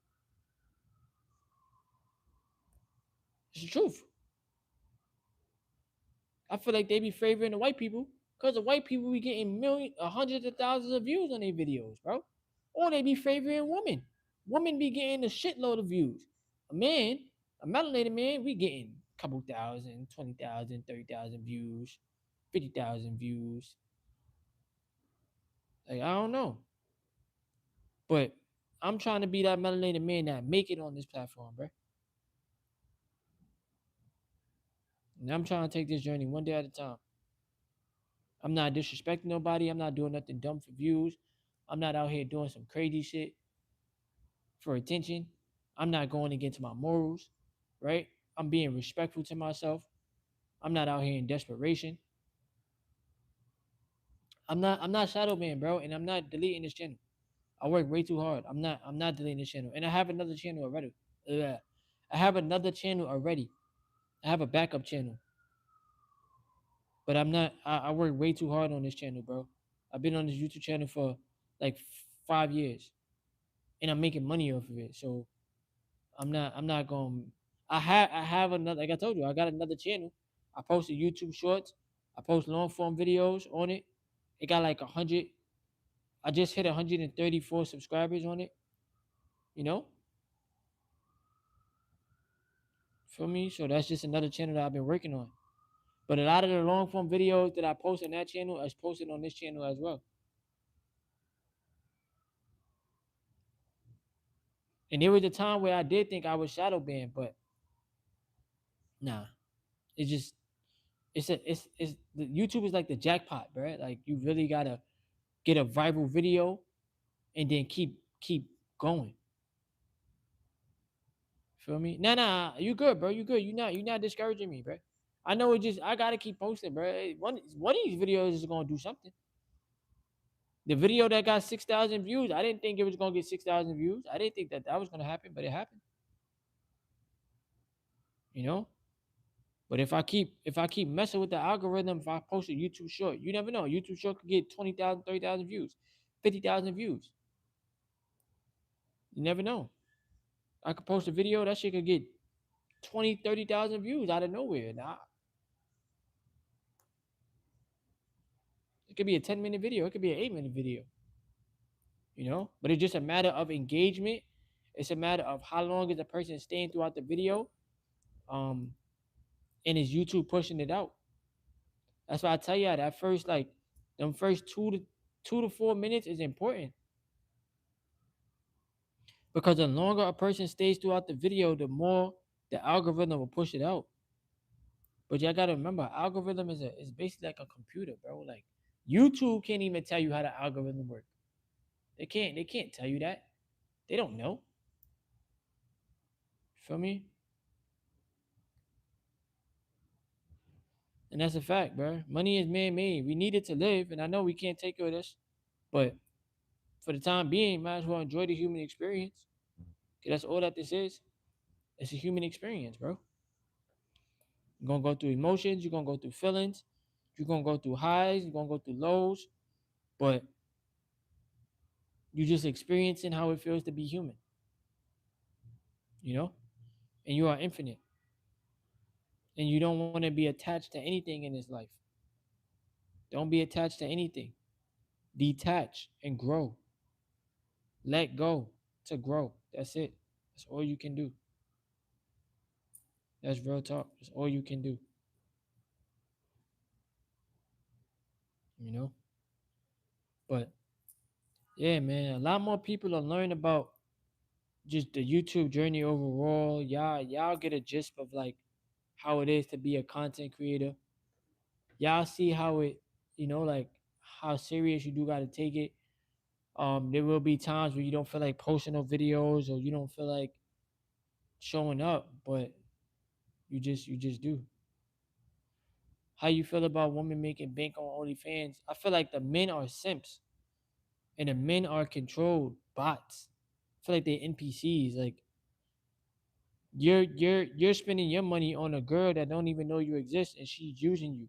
It's the truth. I feel like they be favoring the white people because the white people be getting hundreds of thousands of views on their videos, bro. Or they be favoring women. Women be getting a shitload of views. A man, a melanated man, we getting a couple thousand, 20,000, 30,000 views, 50,000 views. Like, I don't know. But I'm trying to be that melanated man that make it on this platform, bro. And I'm trying to take this journey one day at a time. I'm not disrespecting nobody. I'm not doing nothing dumb for views. I'm not out here doing some crazy shit for attention. I'm not going against my morals, right? I'm being respectful to myself. I'm not out here in desperation. I'm not Shadow Man, bro, and I'm not deleting this channel. I work way too hard. I'm not deleting this channel. And I have another channel already. I have another channel already. I have a backup channel. But I work way too hard on this channel, bro. I've been on this YouTube channel for like 5 years. And I'm making money off of it. So I'm not going. I have another. Like I told you, I got another channel. I posted YouTube shorts. I post long form videos on it. It got like 100. I just hit 134 subscribers on it. You know, feel me? So that's just another channel that I've been working on. But a lot of the long form videos that I post on that channel is posted on this channel as well. And there was a time where I did think I was shadow banned, but nah. It's just it's the YouTube is like the jackpot, bro. Like you really gotta get a viral video and then keep going. Feel me? Nah, you good, bro. You good. You not discouraging me, bro. I know it just I gotta keep posting, bro. One of these videos is gonna do something. The video that got 6,000 views, I didn't think it was gonna get 6,000 views. I didn't think that that was gonna happen, but it happened. You know. But if I keep messing with the algorithm, if I post a YouTube short, you never know. YouTube short could get 20,000, 30,000 views, 50,000 views. You never know. I could post a video that shit could get 20, 30,000 views out of nowhere. Nah, it could be a 10-minute video. It could be an 8-minute video. You know, but it's just a matter of engagement. It's a matter of how long is a person staying throughout the video. Um, and is YouTube pushing it out? That's why I tell you that first like them first 2 to 4 minutes is important because the longer a person stays throughout the video, the more the algorithm will push it out. But y'all gotta remember, algorithm is basically like a computer, bro. Like YouTube can't even tell you how the algorithm works. They can't tell you that. They don't know. Feel me? And that's a fact, bro. Money is man-made. We need it to live, and I know we can't take it with us, but for the time being, might as well enjoy the human experience. Cause that's all that this is. It's a human experience, bro. You're gonna go through emotions, you're gonna go through feelings, you're gonna go through highs, you're gonna go through lows, but you're just experiencing how it feels to be human, you know? And you are infinite. And you don't want to be attached to anything in this life. Don't be attached to anything. Detach and grow. Let go to grow. That's it. That's all you can do. That's real talk. That's all you can do. You know? But yeah, man, a lot more people are learning about just the YouTube journey overall. Y'all get a gist of like how it is to be a content creator. Y'all see how it, like how serious you do gotta take it. There will be times where you don't feel like posting no videos or you don't feel like showing up, but you just do. How you feel about women making bank on OnlyFans? I feel like the men are simps and the men are controlled bots. I feel like they're NPCs. Like you're spending your money on a girl that don't even know you exist and she's using you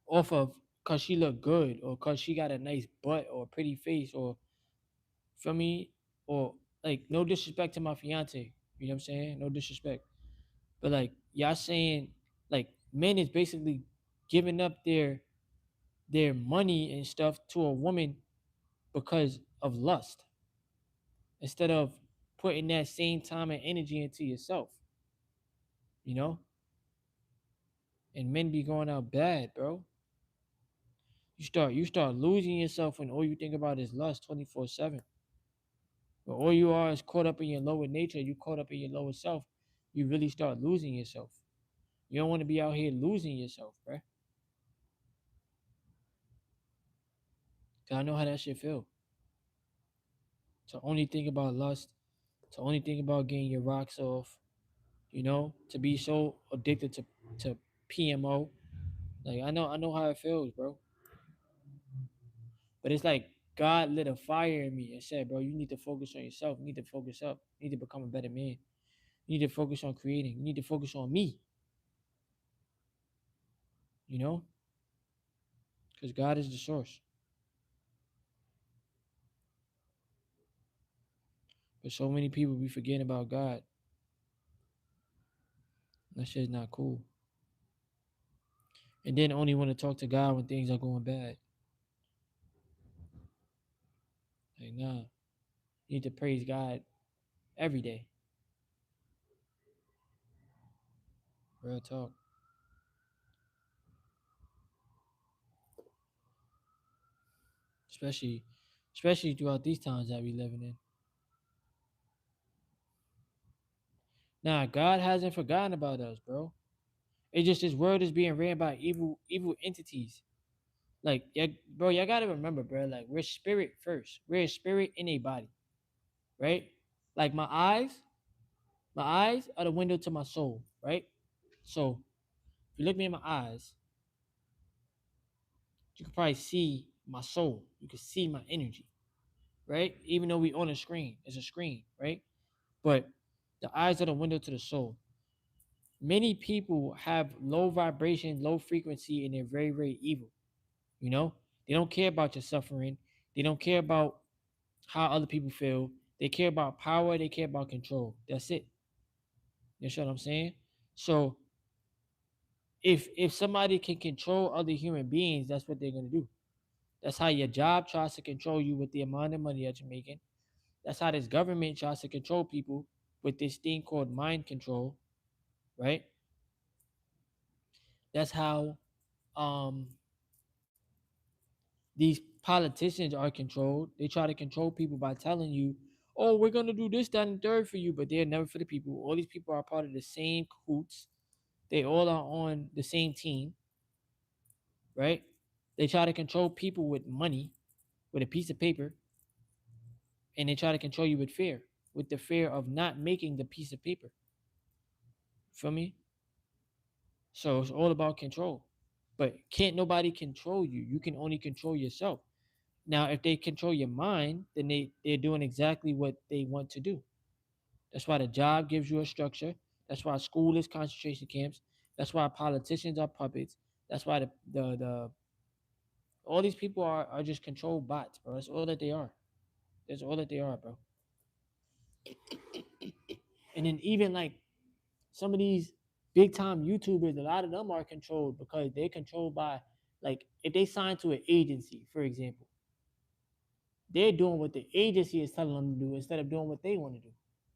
off of cause she look good or cause she got a nice butt or a pretty face or for me or like no disrespect to my fiance. You know what I'm saying? No disrespect. But like y'all saying like men is basically giving up their money and stuff to a woman because of lust instead of putting that same time and energy into yourself, you know? And men be going out bad, bro. You start losing yourself when all you think about is lust 24/7. But all you are is caught up in your lower nature, you caught up in your lower self, you really start losing yourself. You don't want to be out here losing yourself, bro. Cause I know how that shit feel. To only think about lust, to only think about getting your rocks off, to be so addicted to PMO. Like I know how it feels, bro. But it's like God lit a fire in me and said, bro, you need to focus on yourself. You need to focus up. You need to become a better man. You need to focus on creating. You need to focus on me, you know? Because God is the source. But so many people be forgetting about God. That shit's not cool. And then only want to talk to God when things are going bad. Like, nah. You need to praise God every day. Real talk. Especially throughout these times that we living in. Nah, God hasn't forgotten about us, bro. It's just this world is being ran by evil entities. Like, yeah, bro, y'all gotta remember, bro. Like, we're spirit first. We're a spirit in a body, right? Like my eyes are the window to my soul, right? So if you look me in my eyes, you can probably see my soul. You can see my energy, right? Even though we on a screen, it's a screen, right? But the eyes are the window to the soul. Many people have low vibration, low frequency, and they're very, very evil. You know, they don't care about your suffering. They don't care about how other people feel. They care about power. They care about control. That's it. You know what I'm saying? So if somebody can control other human beings, that's what they're gonna do. That's how your job tries to control you with the amount of money that you're making. That's how this government tries to control people with this thing called mind control, right? That's how um these politicians are controlled. They try to control people by telling you, "Oh, we're gonna do this, that, and third for you," but they're never for the people. All these people are part of the same cahoots. They all are on the same team, right? They try to control people with money, with a piece of paper, and they try to control you with fear, with the fear of not making the piece of paper. Feel me? So it's all about control. But can't nobody control you. You can only control yourself. Now, if they control your mind, then they're doing exactly what they want to do. That's why the job gives you a structure. That's why school is concentration camps. That's why politicians are puppets. That's why the all these people are just control bots, bro. That's all that they are. That's all that they are, bro. And then even like some of these big time YouTubers, a lot of them are controlled because they're controlled by, like, if they sign to an agency, for example, they're doing what the agency is telling them to do instead of doing what they want to do.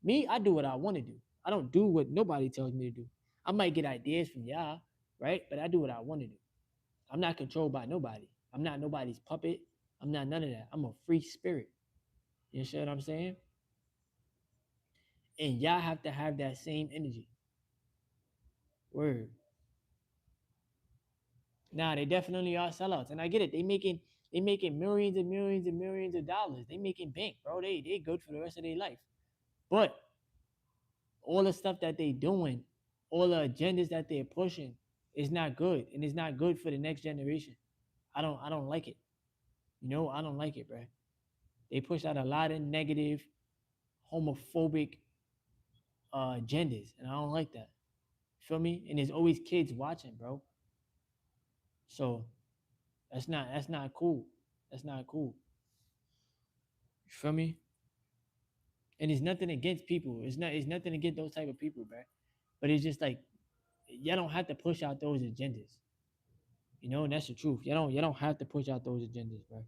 Me, I do what I want to do. I don't do what nobody tells me to do. I might get ideas from y'all, right? But I do what I want to do. I'm not controlled by nobody. I'm not nobody's puppet. I'm not none of that. I'm a free spirit. You know what I'm saying? And y'all have to have that same energy. Word. Nah, they definitely are sellouts, and I get it. They making millions and millions and millions of dollars. They making bank, bro. They good for the rest of their life. But all the stuff that they doing, all the agendas that they're pushing, is not good, and it's not good for the next generation. I don't like it. I don't like it, bro. They push out a lot of negative, homophobic agendas, and I don't like that. Feel me? And there's always kids watching, bro. So that's not cool. That's not cool. You feel me? And it's nothing against people. It's nothing against those type of people, bro. But it's just like y'all don't have to push out those agendas. And that's the truth. You don't have to push out those agendas, bro.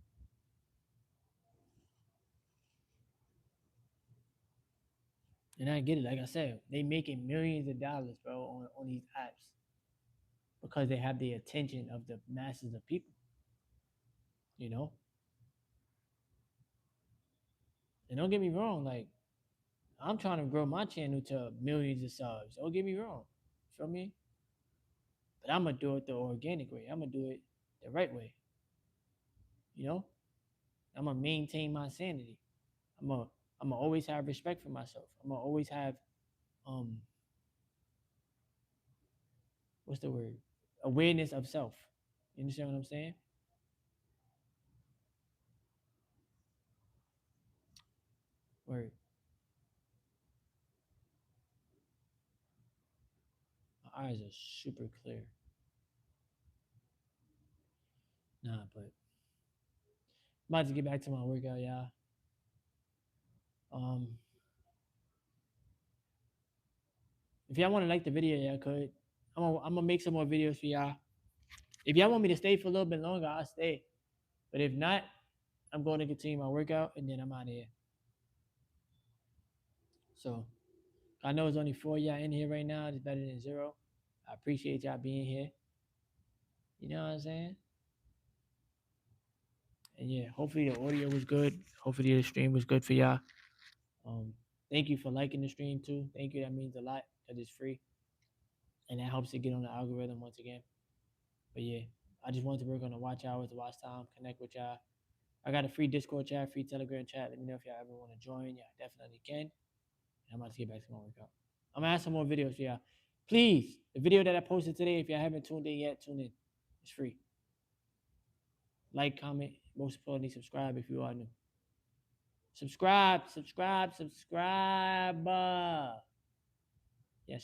And I get it. Like I said, they making millions of dollars, bro, on these apps because they have the attention of the masses of people. You know. And don't get me wrong, like I'm trying to grow my channel to millions of subs. Don't get me wrong. Feel me? But I'm gonna do it the organic way. I'm gonna do it the right way. You know? I'm gonna maintain my sanity. I'm gonna I'm gonna always have respect for myself. I'm gonna always have um what's the word? Awareness of self. You understand what I'm saying? Word. My eyes are super clear. Nah, but I'm about to get back to my workout, y'all. Um, if y'all want to like the video, y'all could. I'm gonna make some more videos for y'all. If y'all want me to stay for a little bit longer, I'll stay. But if not, I'm going to continue my workout and then I'm out of here. So I know it's only 4 y'all in here right now. It's better than zero. I appreciate y'all being here. You know what I'm saying? And yeah, hopefully the audio was good. Hopefully the stream was good for y'all. Um, Thank you for liking the stream too. Thank you. That means a lot because it's free. And that helps it get on the algorithm once again. But yeah, I just wanted to work on the watch hours, the watch time, connect with y'all. I got a free Discord chat, free Telegram chat. Let me know if y'all ever want to join. Y'all definitely can. And I'm about to get back to my workout. I'm gonna have some more videos for y'all. Please, the video that I posted today, if y'all haven't tuned in yet, tune in. It's free. Like, comment, most importantly, subscribe if you are new. Subscribe. Yes, sir.